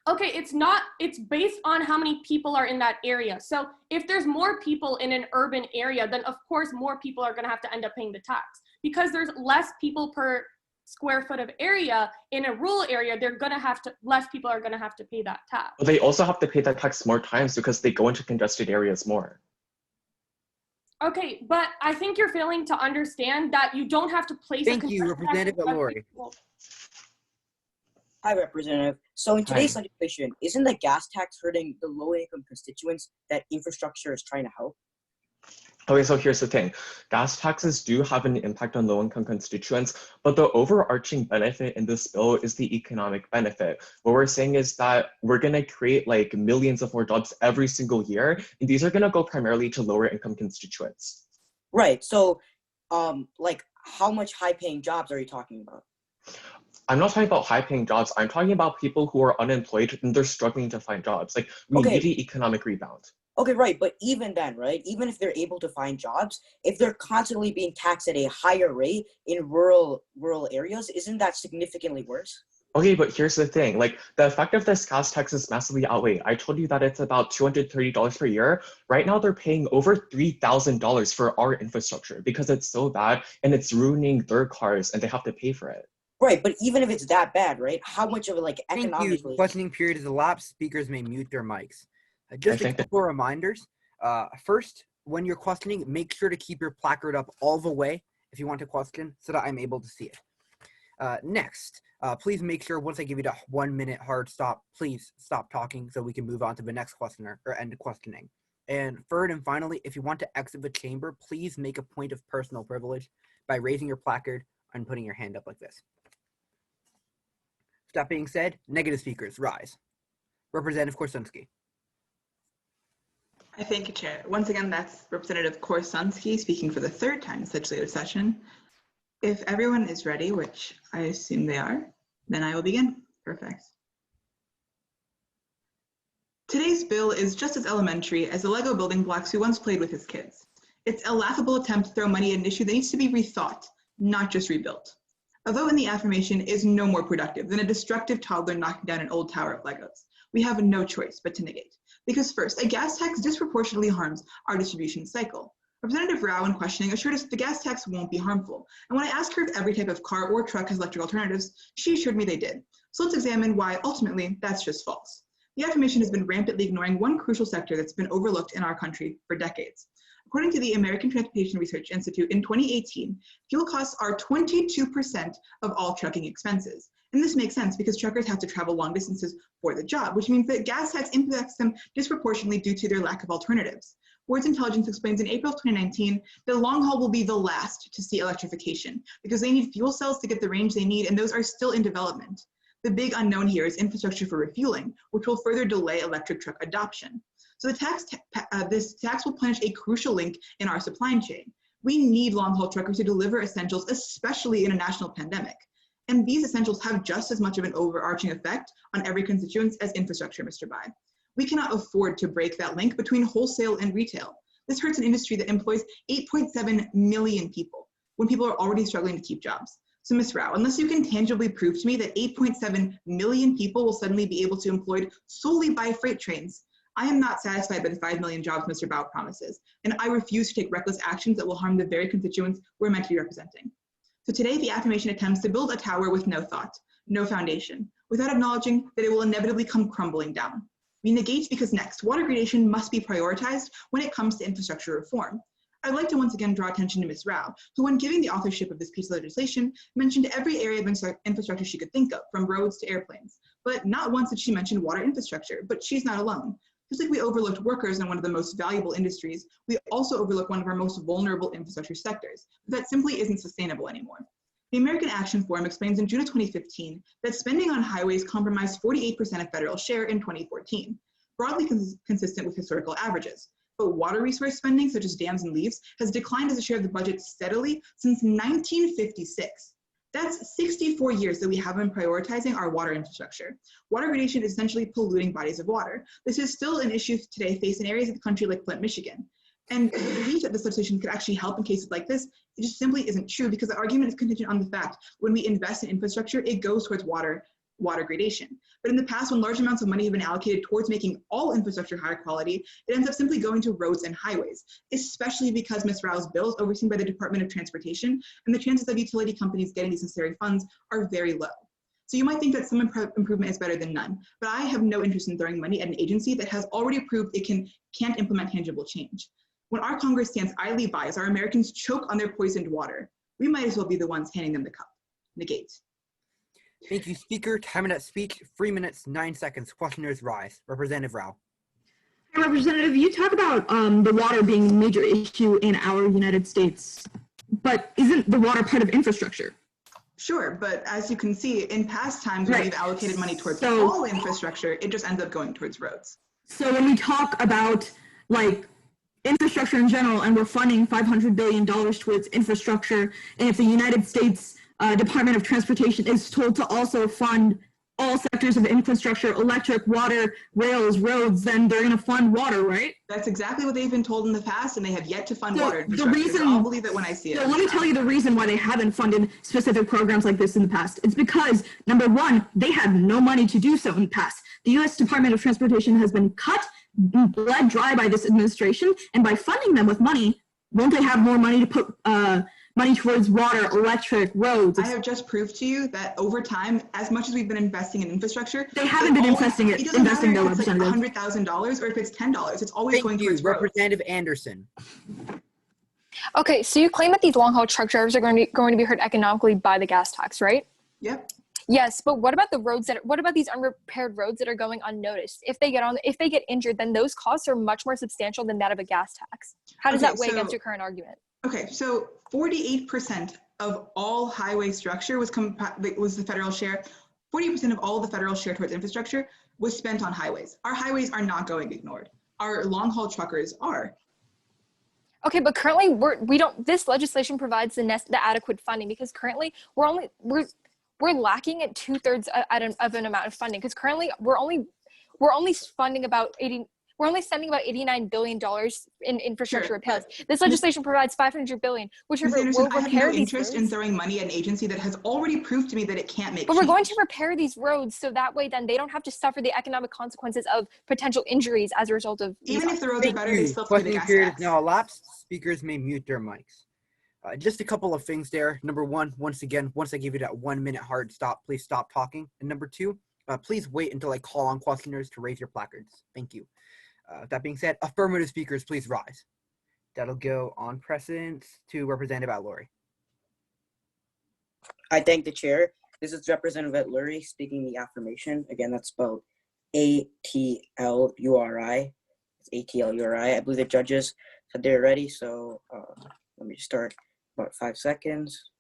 Okay, it's based on how many people are in that area. So if there's more people in an urban area, then of course more people are gonna have to end up paying the tax. Because there's less people per square foot of area in a rural area, less people are gonna have to pay that tax. But they also have to pay that tax more times because they go into congested areas more. Okay, but I think you're failing to understand that you don't have to place Thank you, Representative At-Lori. Hi, Representative. So in today's legislation, isn't the gas tax hurting the low-income constituents that infrastructure is trying to help? Okay, so here's the thing. Gas taxes do have an impact on low-income constituents, but the overarching benefit in this bill is the economic benefit. What we're saying is that we're gonna create millions of more jobs every single year, and these are gonna go primarily to lower income constituents. Right, so how much high-paying jobs are you talking about? I'm not talking about high-paying jobs. I'm talking about people who are unemployed and they're struggling to find jobs. We need the economic rebound. Okay, right, but even then, right, even if they're able to find jobs, if they're constantly being taxed at a higher rate in rural areas, isn't that significantly worse? Okay, but here's the thing. The effect of this gas tax is massively outweighed. I told you that it's about $230 per year. Right now, they're paying over $3,000 for our infrastructure because it's so bad and it's ruining their cars and they have to pay for it. Right, but even if it's that bad, right, how much of it, economically... Thank you. Questioning period is elapsed. Speakers may mute their mics. Just a couple of reminders. First, when you're questioning, make sure to keep your placard up all the way if you want to question so that I'm able to see it. Next, please make sure once I give you the 1 minute hard stop, please stop talking so we can move on to the next questioner or end questioning. And third and finally, if you want to exit the chamber, please make a point of personal privilege by raising your placard and putting your hand up like this. That being said, negative speakers, rise. Representative Korsunski. I thank you, Chair. Once again, that's Representative Korsunski speaking for the third time in legislative session. If everyone is ready, which I assume they are, then I will begin. Perfect. Today's bill is just as elementary as the Lego building blocks we once played with as kids. It's a laughable attempt to throw money at an issue that needs to be rethought, not just rebuilt. A vote in the affirmation is no more productive than a destructive toddler knocking down an old tower of Legos. We have no choice but to negate. Because first, a gas tax disproportionately harms our distribution cycle. Representative Rao, in questioning, assured us that the gas tax won't be harmful. And when I asked her if every type of car or truck has electric alternatives, she assured me they did. So let's examine why, ultimately, that's just false. The affirmation has been rampantly ignoring one crucial sector that's been overlooked in our country for decades. According to the American Transportation Research Institute, in 2018, fuel costs are 22% of all trucking expenses. And this makes sense because truckers have to travel long distances for the job, which means that gas tax impacts them disproportionately due to their lack of alternatives. Words Intelligence explains in April of 2019 that long haul will be the last to see electrification because they need fuel cells to get the range they need, and those are still in development. The big unknown here is infrastructure for refueling, which will further delay electric truck adoption. So this tax will punish a crucial link in our supply chain. We need long-haul truckers to deliver essentials, especially in a national pandemic. And these essentials have just as much of an overarching effect on every constituent as infrastructure, Mr. Bai. We cannot afford to break that link between wholesale and retail. This hurts an industry that employs 8.7 million people when people are already struggling to keep jobs. So Ms. Rao, unless you can tangibly prove to me that 8.7 million people will suddenly be able to be employed solely by freight trains, I am not satisfied by the 5 million jobs Mr. Bao promises, and I refuse to take reckless actions that will harm the very constituents we're meant to be representing. So today, the affirmation attempts to build a tower with no thought, no foundation, without acknowledging that it will inevitably come crumbling down. We negate because next, water gradation must be prioritized when it comes to infrastructure reform. I'd like to once again draw attention to Ms. Rao, who when giving the authorship of this piece of legislation, mentioned every area of infrastructure she could think of, from roads to airplanes. But not once did she mention water infrastructure, but she's not alone. Just like we overlooked workers in one of the most valuable industries, we also overlook one of our most vulnerable infrastructure sectors. That simply isn't sustainable anymore. The American Action Forum explains in June of 2015 that spending on highways compromised 48% of federal share in 2014, broadly consistent with historical averages. But water resource spending, such as dams and levees, has declined as a share of the budget steadily since 1956. That's 64 years that we have been prioritizing our water infrastructure. Water gradation is essentially polluting bodies of water. This is still an issue today faced in areas of the country like Flint, Michigan. And the belief that this legislation could actually help in cases like this, it just simply isn't true because the argument is contingent on the fact when we invest in infrastructure, it goes towards water gradation. But in the past, when large amounts of money have been allocated towards making all infrastructure higher quality, it ends up simply going to roads and highways, especially because Ms. Rao's bill is overseen by the Department of Transportation, and the chances of utility companies getting these necessary funds are very low. So you might think that some improvement is better than none, but I have no interest in throwing money at an agency that has already proved it can't implement tangible change. When our Congress stands idly by as our Americans choke on their poisoned water, we might as well be the ones handing them the cup. Negate. Thank you, Speaker. Time-minute speech, 3 minutes, 9 seconds. Questioners rise. Representative Rao. Hey, Representative, you talk about the water being a major issue in our United States, but isn't the water part of infrastructure? Sure, but as you can see, in past times when we've allocated money towards all infrastructure, it just ends up going towards roads. So when we talk about like infrastructure in general, and we're funding $500 billion towards infrastructure, and if the United States Department of Transportation is told to also fund all sectors of infrastructure, electric, water, rails, roads, then they're going to fund water, right? That's exactly what they've been told in the past, and they have yet to fund water infrastructure. I'll believe it when I see it. So let me tell you the reason why they haven't funded specific programs like this in the past. It's because, number one, they had no money to do so in the past. The U.S. Department of Transportation has been cut, bled dry by this administration, and by funding them with money, won't they have more money to put money towards water, electric, roads? I have just proved to you that over time, as much as we've been investing in infrastructure, they haven't been investing though, Representative. $100,000 or if it's $10, it's always going towards roads. Representative Anderson. Okay, so you claim that these long-haul truck drivers are going to be hurt economically by the gas tax, right? Yep. Yes, but what about the roads what about these unrepaired roads that are going unnoticed? If they get injured, then those costs are much more substantial than that of a gas tax. How does that weigh against your current argument? Okay, so 48% of all highway structure was the federal share. 40% of all the federal share towards infrastructure was spent on highways. Our highways are not going ignored. Our long-haul truckers are. Okay, but currently we don't. This legislation provides the adequate funding because currently we're lacking at 2/3 of an amount of funding because currently we're only funding about We're only spending about $89 billion in infrastructure repairs. This legislation provides $500 billion, which will repair these roads. I have no interest in throwing money at an agency that has already proved to me that it can't make But we're going to repair these roads so that way then they don't have to suffer the economic consequences of potential injuries as a result of even if the roads are better, they still pay the gas period tax. is now elapsed. Speakers may mute their mics. Just a couple of things there. Number one, once again, once I give you that 1 minute hard stop, please stop talking. And number two, please wait until I call on questioners to raise your placards. Thank you. That being said, affirmative speakers, please rise. That'll go on precedence to Representative At-Lurie. I thank the chair. This is Representative At-Lurie speaking the affirmation. Again, that's spelled A-T-L-U-R-I. It's A-T-L-U-R-I. I believe the judges said they're ready, so let me start about 5 seconds.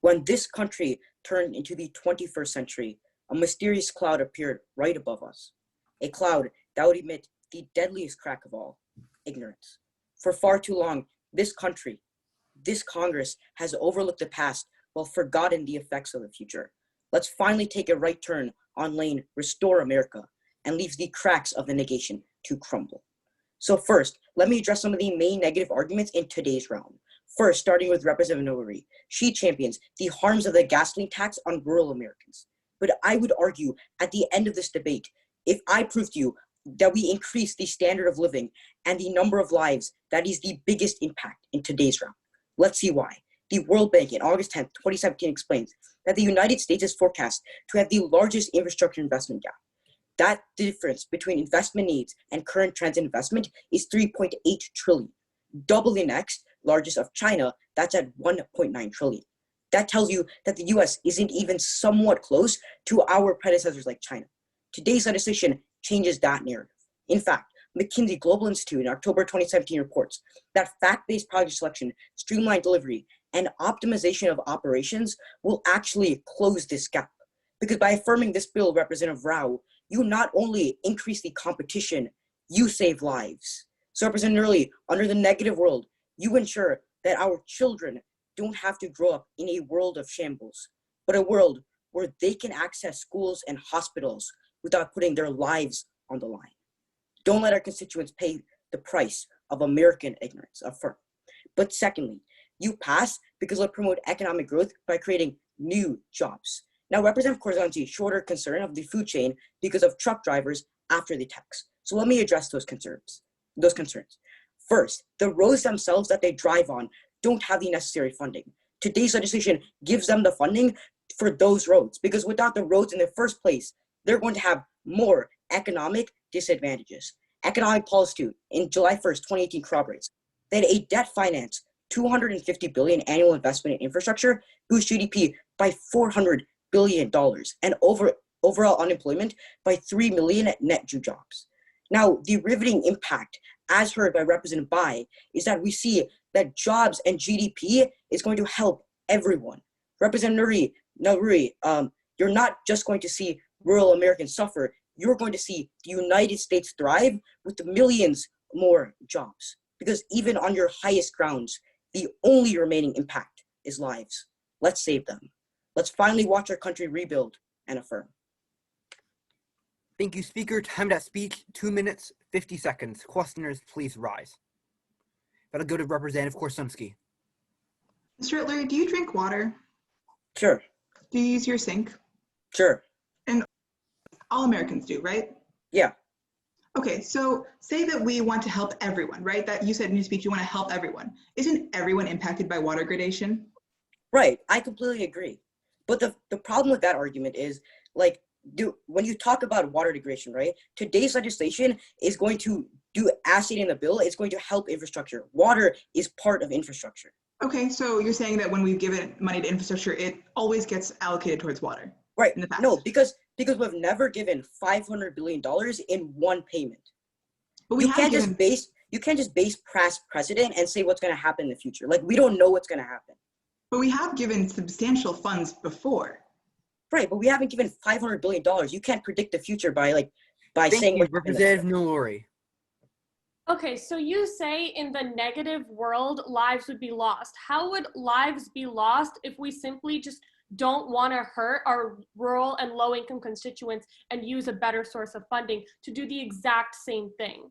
When this country turned into the 21st century, a mysterious cloud appeared right above us, a cloud that would emit the deadliest crack of all, ignorance. For far too long, this country, this Congress has overlooked the past while forgotten the effects of the future. Let's finally take a right turn on lane Restore America and leave the cracks of the negation to crumble. So first, let me address some of the main negative arguments in today's round. First, starting with Representative Norrie. She champions the harms of the gasoline tax on rural Americans. But I would argue at the end of this debate, if I prove to you that we increase the standard of living and the number of lives, that is the biggest impact in today's round. Let's see why. The World Bank in August 10th, 2017 explains that the United States is forecast to have the largest infrastructure investment gap. That difference between investment needs and current trends in investment is 3.8 trillion, double the next largest of China, that's at 1.9 trillion. That tells you that the US isn't even somewhat close to our predecessors like China. Today's legislation changes that narrative. In fact, McKinsey Global Institute in October 2017 reports that fact-based project selection, streamlined delivery, and optimization of operations will actually close this gap. Because by affirming this bill, Representative Rao, you not only increase the competition, you save lives. So Representative Early, under the negative world, you ensure that our children don't have to grow up in a world of shambles, but a world where they can access schools and hospitals without putting their lives on the line. Don't let our constituents pay the price of American ignorance, affirm. But secondly, you pass because it'll promote economic growth by creating new jobs. Now, Representative Corzanti showed her concern of the food chain because of truck drivers after the tax. So let me address those concerns. First, the roads themselves that they drive on don't have the necessary funding. Today's legislation gives them the funding for those roads because without the roads in the first place, they're going to have more economic disadvantages. Economic Policy 2 in July 1st, 2018 corroborates that a debt finance $250 billion annual investment in infrastructure boosts GDP by $400 billion and overall unemployment by 3 million net new jobs. Now, the riveting impact, as heard by Representative Bai, is that we see that jobs and GDP is going to help everyone. Representative Nuri, you're not just going to see rural Americans suffer, you're going to see the United States thrive with millions more jobs. Because even on your highest grounds, the only remaining impact is lives. Let's save them. Let's finally watch our country rebuild and affirm. Thank you, Speaker. Time to speak, 2 minutes, 50 seconds. Questioners, please rise. That'll go to Representative Korsunski. Mr. Hitler, do you drink water? Sure. Do you use your sink? Sure. And all Americans do, right? Yeah. Okay, so say that we want to help everyone, right? That you said in your speech you want to help everyone. Isn't everyone impacted by water gradation? Right, I completely agree. But the problem with that argument is, like, when you talk about water degradation, right? Today's legislation is going to do, as stated in the bill, it's going to help infrastructure. Water is part of infrastructure. Okay, so you're saying that when we give it money to infrastructure, it always gets allocated towards water? Right. In the past? No, because we've never given $500 billion in one payment. But we You can't just base past precedent and say what's going to happen in the future. Like, we don't know what's going to happen. But we have given substantial funds before. Right, but we haven't given $500 billion. You can't predict the future by Thank saying you, Representative Nuluri. Okay, so you say in the negative world, lives would be lost. How would lives be lost if we simply just don't want to hurt our rural and low-income constituents and use a better source of funding to do the exact same thing?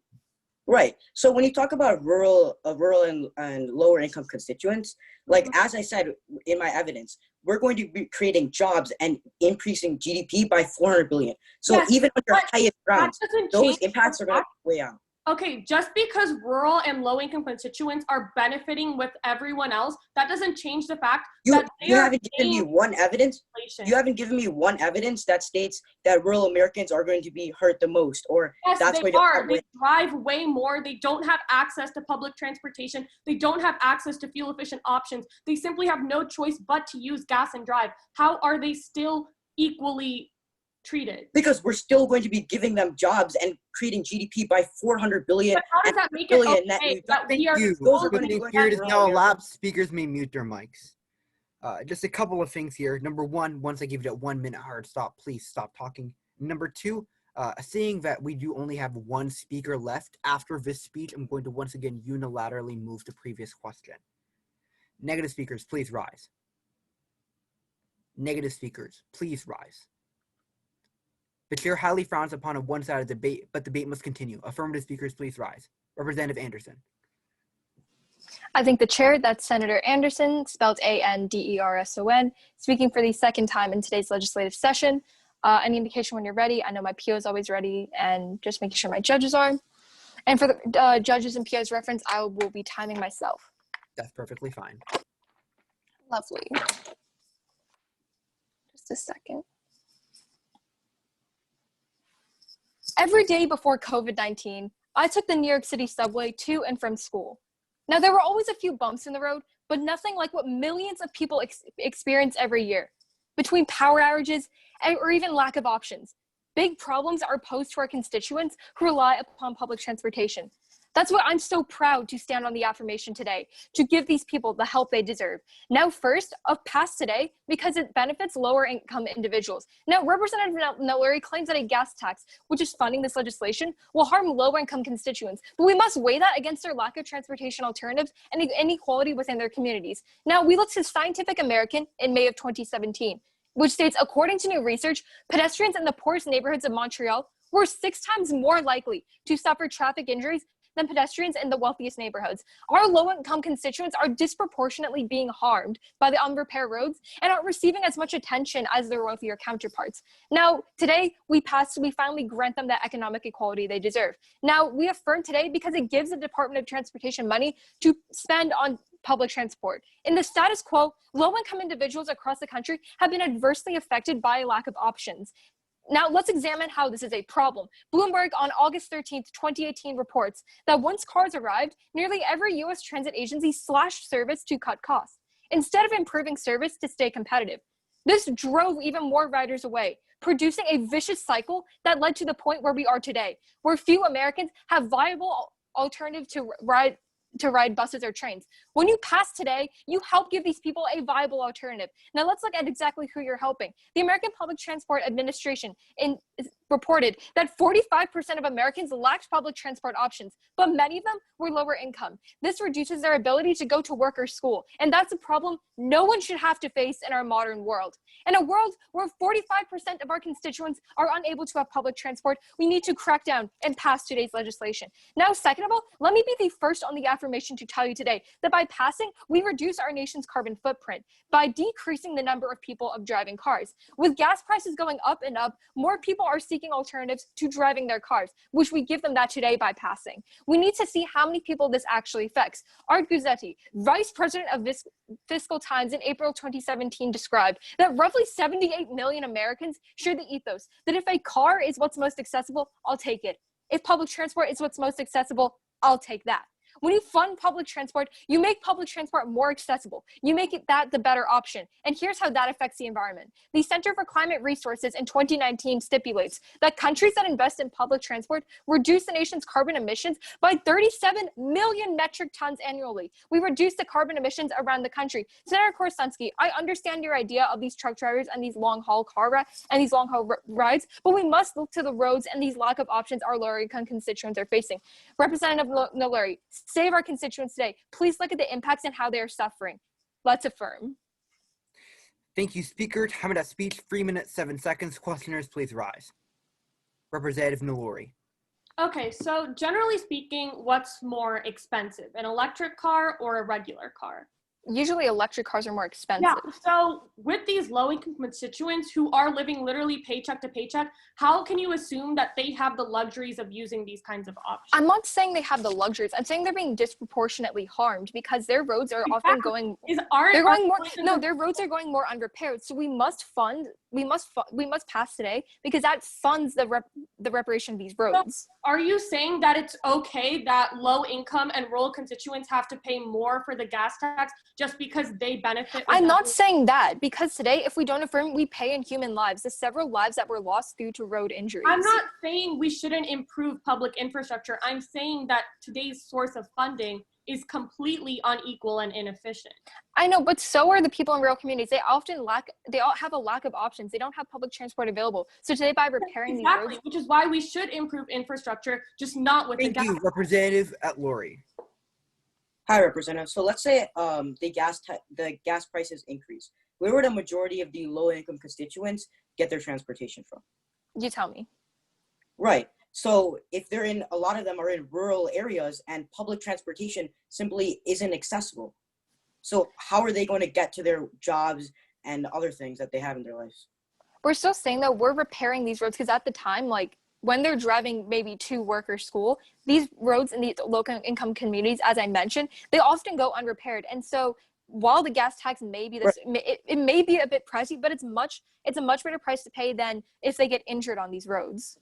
Right. So when you talk about rural and lower income constituents, like as I said in my evidence, we're going to be creating jobs and increasing GDP by 400 billion. So yes, even on your highest grounds, those change impacts are going to weigh out. Okay, just because rural and low-income constituents are benefiting with everyone else, that doesn't change the fact that you haven't given me one evidence. You haven't given me one evidence that states that rural Americans are going to be hurt the most, or yes, that's they going are. to. They drive way more. They don't have access to public transportation. They don't have access to fuel-efficient options. They simply have no choice but to use gas and drive. How are they still equally treated? Because we're still going to be giving them jobs and creating GDP by 400 billion. But how does that make it okay that we are Thank you. Those are going to Opening be period is going now to elapsed. Speakers may mute their mics. Just a couple of things here. Number one, once I give you that 1 minute hard stop, please stop talking. Number two, seeing that we do only have one speaker left after this speech, I'm going to once again unilaterally move to previous question. Negative speakers, please rise. Negative speakers, please rise. The chair highly frowns upon a one-sided debate, but debate must continue. Affirmative speakers, please rise. Representative Anderson. I think the chair, that's Senator Anderson, spelled Anderson, speaking for the second time in today's legislative session. Any indication when you're ready? I know my PO is always ready, and just making sure my judges are. And for the judges and PO's reference, I will be timing myself. That's perfectly fine. Lovely. Just a second. Every day before COVID-19, I took the New York City subway to and from school. Now, there were always a few bumps in the road, but nothing like what millions of people experience every year. Between power outages or even lack of options, big problems are posed to our constituents who rely upon public transportation. That's why I'm so proud to stand on the affirmation today, to give these people the help they deserve. Now, first, I've passed today because it benefits lower income individuals. Now, Representative Nellary claims that a gas tax, which is funding this legislation, will harm lower income constituents, but we must weigh that against their lack of transportation alternatives and inequality within their communities. Now, we looked to Scientific American in May of 2017, which states, according to new research, pedestrians in the poorest neighborhoods of Montreal were 6 times more likely to suffer traffic injuries than pedestrians in the wealthiest neighborhoods. Our low-income constituents are disproportionately being harmed by the unrepaired roads and aren't receiving as much attention as their wealthier counterparts. Now, today, we finally grant them that economic equality they deserve. Now, we affirm today because it gives the Department of Transportation money to spend on public transport. In the status quo, low-income individuals across the country have been adversely affected by a lack of options. Now, let's examine how this is a problem. Bloomberg on August 13th, 2018 reports that once cars arrived, nearly every U.S. transit agency slashed service to cut costs, instead of improving service to stay competitive. This drove even more riders away, producing a vicious cycle that led to the point where we are today, where few Americans have viable alternative to ride buses or trains. When you pass today, you help give these people a viable alternative. Now let's look at exactly who you're helping. The American Public Transport Administration reported that 45% of Americans lacked public transport options, but many of them were lower income. This reduces their ability to go to work or school, and that's a problem no one should have to face in our modern world. In a world where 45% of our constituents are unable to have public transport, we need to crack down and pass today's legislation. Now, second of all, let me be the first on the affirmation to tell you today that by passing, we reduce our nation's carbon footprint by decreasing the number of people of driving cars. With gas prices going up and up, more people are seeking alternatives to driving their cars, which we give them that today by passing. We need to see how many people this actually affects. Art Guzzetti, Vice President of Fiscal Times in April 2017, described that roughly 78 million Americans share the ethos that if a car is what's most accessible, I'll take it. If public transport is what's most accessible, I'll take that. When you fund public transport, you make public transport more accessible. You make it the better option. And here's how that affects the environment. The Center for Climate Resources in 2019 stipulates that countries that invest in public transport reduce the nation's carbon emissions by 37 million metric tons annually. We reduce the carbon emissions around the country. Senator Korsunski, I understand your idea of these truck drivers and these long-haul rides, but we must look to the roads and these lack of options our lower-income constituents are facing. Representative Nellary, save our constituents today. Please look at the impacts and how they are suffering. Let's affirm. Thank you, Speaker. Time of that speech, 3 minutes, 7 seconds. Questioners, please rise. Representative Nellary. Okay, so generally speaking, what's more expensive, an electric car or a regular car? Usually electric cars are more expensive. Yeah, so with these low-income constituents who are living literally paycheck to paycheck, how can you assume that they have the luxuries of using these kinds of options? I'm not saying they have the luxuries. I'm saying they're being disproportionately harmed because their roads are often going. Their roads are going more unrepaired. So we must pass today because that funds the reparation of these roads. So are you saying that it's okay that low-income and rural constituents have to pay more for the gas tax just because they benefit? I'm not saying that, because today, if we don't affirm, we pay in human lives. The several lives that were lost due to road injuries. I'm not saying we shouldn't improve public infrastructure. I'm saying that today's source of funding is completely unequal and inefficient. I know, but so are the people in rural communities. They all have a lack of options. They don't have public transport available. So today, by repairing these roads, Which is why we should improve infrastructure, just not with Thank you, Representative at Lori. Hi, Representative. So let's say the gas prices increase. Where would a majority of the low-income constituents get their transportation from? you tell me. Right. So if a lot of them are in rural areas and public transportation simply isn't accessible. So how are they going to get to their jobs and other things that they have in their lives? We're still saying though, we're repairing these roads because at the time, like when they're driving maybe to work or school, these roads in these low income communities, as I mentioned, they often go unrepaired. And so while the gas tax may be this, it may be a bit pricey, but it's a much better price to pay than if they get injured on these roads.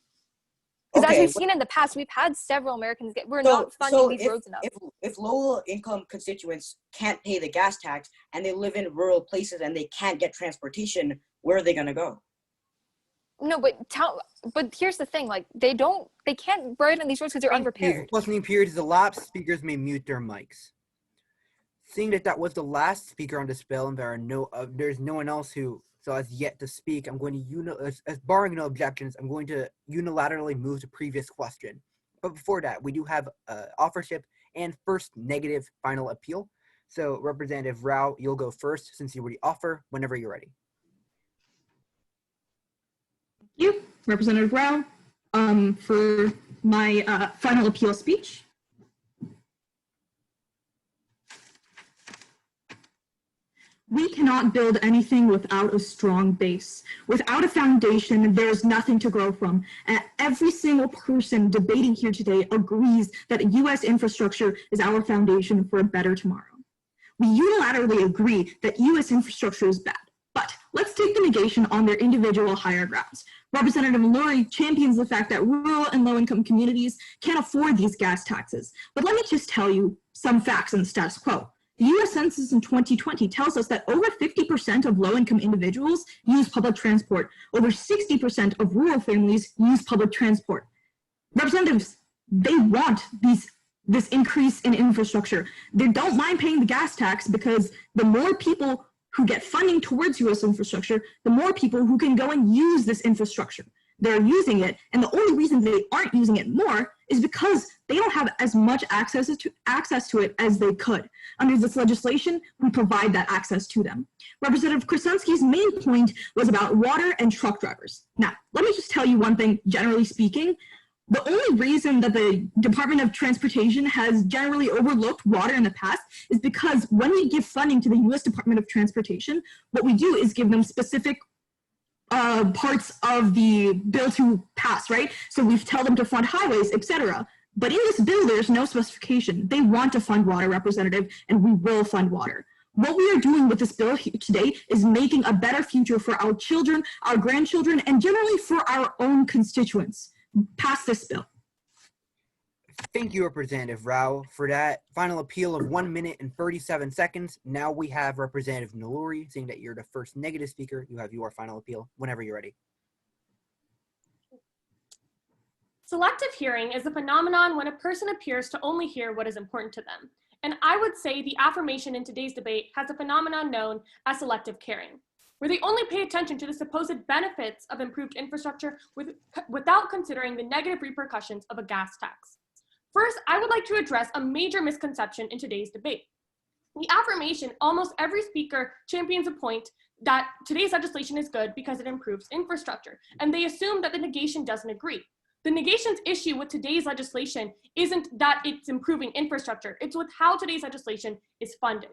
Because as we've seen in the past, we've had several Americans we're not funding these roads enough. If low income constituents can't pay the gas tax and they live in rural places and they can't get transportation, where are they going to go? No, but here's the thing, like they can't ride on these roads because they're unrepaired. Listening period is elapsed. Speakers may mute their mics. Seeing that was the last speaker on this bill and there's no one else who has yet to speak, I'm going to, as barring no objections, I'm going to unilaterally move to previous question. But before that, we do have authorship and first negative final appeal. So Representative Rao, you'll go first since you already offer whenever you're ready. Thank you, Representative Rao, for my final appeal speech. We cannot build anything without a strong base. Without a foundation, there's nothing to grow from. And every single person debating here today agrees that U.S. infrastructure is our foundation for a better tomorrow. We unilaterally agree that U.S. infrastructure is bad, but let's take the negation on their individual higher grounds. Representative Lurie champions the fact that rural and low-income communities can't afford these gas taxes. But let me just tell you some facts on the status quo. The U.S. Census in 2020 tells us that over 50% of low-income individuals use public transport. Over 60% of rural families use public transport. Representatives, they want this increase in infrastructure. They don't mind paying the gas tax because the more people who get funding towards U.S. infrastructure, the more people who can go and use this infrastructure. They're using it, and the only reason they aren't using it more is because they don't have as much access to it as they could. Under this legislation, we provide that access to them. Representative Krasinski's main point was about water and truck drivers. Now, let me just tell you one thing, generally speaking. The only reason that the Department of Transportation has generally overlooked water in the past is because when we give funding to the U.S. Department of Transportation, what we do is give them specific parts of the bill to pass, right? So we tell them to fund highways, etc. But in this bill, there's no specification. They want to fund water, Representative, and we will fund water. What we are doing with this bill today is making a better future for our children, our grandchildren, and generally for our own constituents. Pass this bill. Thank you, Representative Rao, for that final appeal of 1 minute and 37 seconds. Now we have Representative Naluri, seeing that you're the first negative speaker. You have your final appeal whenever you're ready. Selective hearing is a phenomenon when a person appears to only hear what is important to them. And I would say the affirmation in today's debate has a phenomenon known as selective caring, where they only pay attention to the supposed benefits of improved infrastructure without considering the negative repercussions of a gas tax. First, I would like to address a major misconception in today's debate. The affirmation, almost every speaker champions a point that today's legislation is good because it improves infrastructure, and they assume that the negation doesn't agree. The negation's issue with today's legislation isn't that it's improving infrastructure, it's with how today's legislation is funded.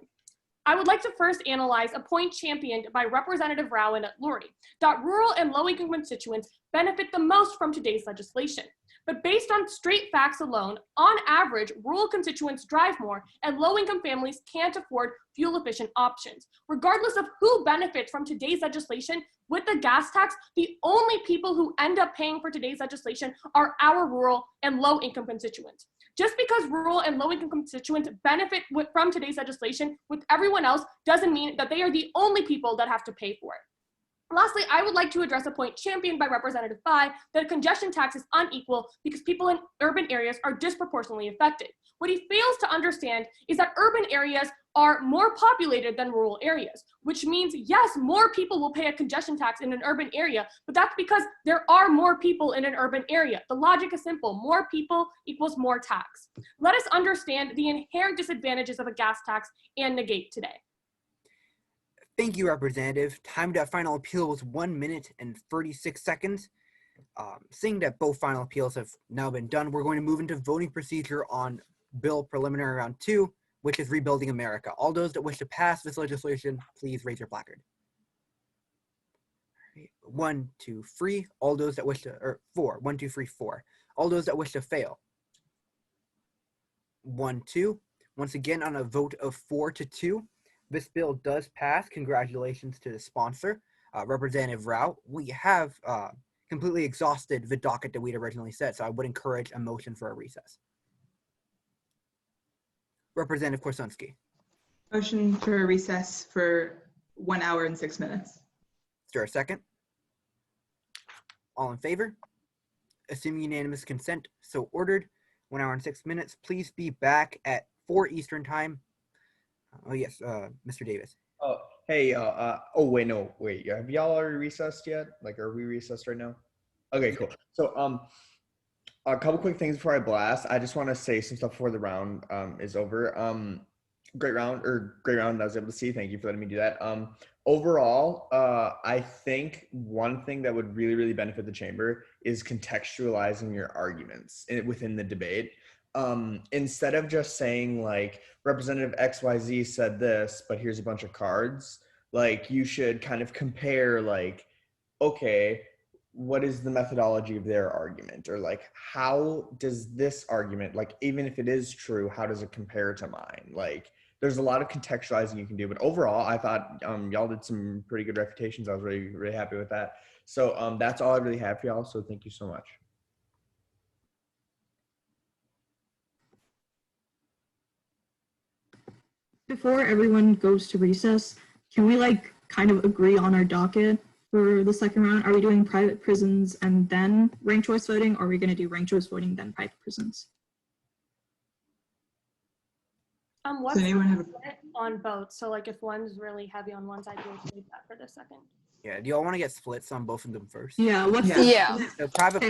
I would like to first analyze a point championed by Representative Rao and Lurie, that rural and low-income constituents benefit the most from today's legislation. But based on straight facts alone, on average, rural constituents drive more and low-income families can't afford fuel-efficient options. Regardless of who benefits from today's legislation, with the gas tax, the only people who end up paying for today's legislation are our rural and low-income constituents. Just because rural and low-income constituents benefit from today's legislation with everyone else doesn't mean that they are the only people that have to pay for it. Lastly, I would like to address a point championed by Representative Bai that a congestion tax is unequal because people in urban areas are disproportionately affected. What he fails to understand is that urban areas are more populated than rural areas, which means, yes, more people will pay a congestion tax in an urban area, but that's because there are more people in an urban area. The logic is simple. More people equals more tax. Let us understand the inherent disadvantages of a gas tax and negate today. Thank you, Representative. Time to final appeal was 1 minute and 36 seconds. Seeing that both final appeals have now been done, we're going to move into voting procedure on Bill Preliminary Round 2, which is Rebuilding America. All those that wish to pass this legislation, please raise your placard. 1, 2, 3. All those that wish to, or 4. 1, 2, 3, 4. All those that wish to fail. 1, 2. Once again, on a vote of 4-2, this bill does pass. Congratulations to the sponsor, Representative Rao. We have completely exhausted the docket that we'd originally set, so I would encourage a motion for a recess. Representative Korsunski. Motion for a recess for 1 hour and 6 minutes. Is there a second? All in favor? Assuming unanimous consent, so ordered. 1 hour and 6 minutes. Please be back at 4 Eastern time. Oh yes, Mr. Davis. Oh, hey, oh wait, no, wait, have y'all already recessed yet? Like, are we recessed right now? Okay, cool. So, a couple quick things before I blast. I just want to say some stuff before the round is over. Great round, I was able to see. Thank you for letting me do that. Overall, I think one thing that would really, really benefit the chamber is contextualizing your arguments within the debate. Instead of just saying like Representative XYZ said this, but here's a bunch of cards, like you should kind of compare like, okay, what is the methodology of their argument? Or like, how does this argument, like, even if it is true, how does it compare to mine? Like, there's a lot of contextualizing you can do, but overall, I thought y'all did some pretty good refutations. I was really, really happy with that. So that's all I really have for y'all. So thank you so much. Before everyone goes to recess, can we like kind of agree on our docket for the second round? Are we doing private prisons and then ranked choice voting, or are we going to do ranked choice voting then private prisons? What's Does anyone have on both? So like if one's really heavy on one side, we'll leave that for the second. Yeah, do y'all want to get splits on both of them first? Yeah, what's Yeah. the Yeah. So private Okay,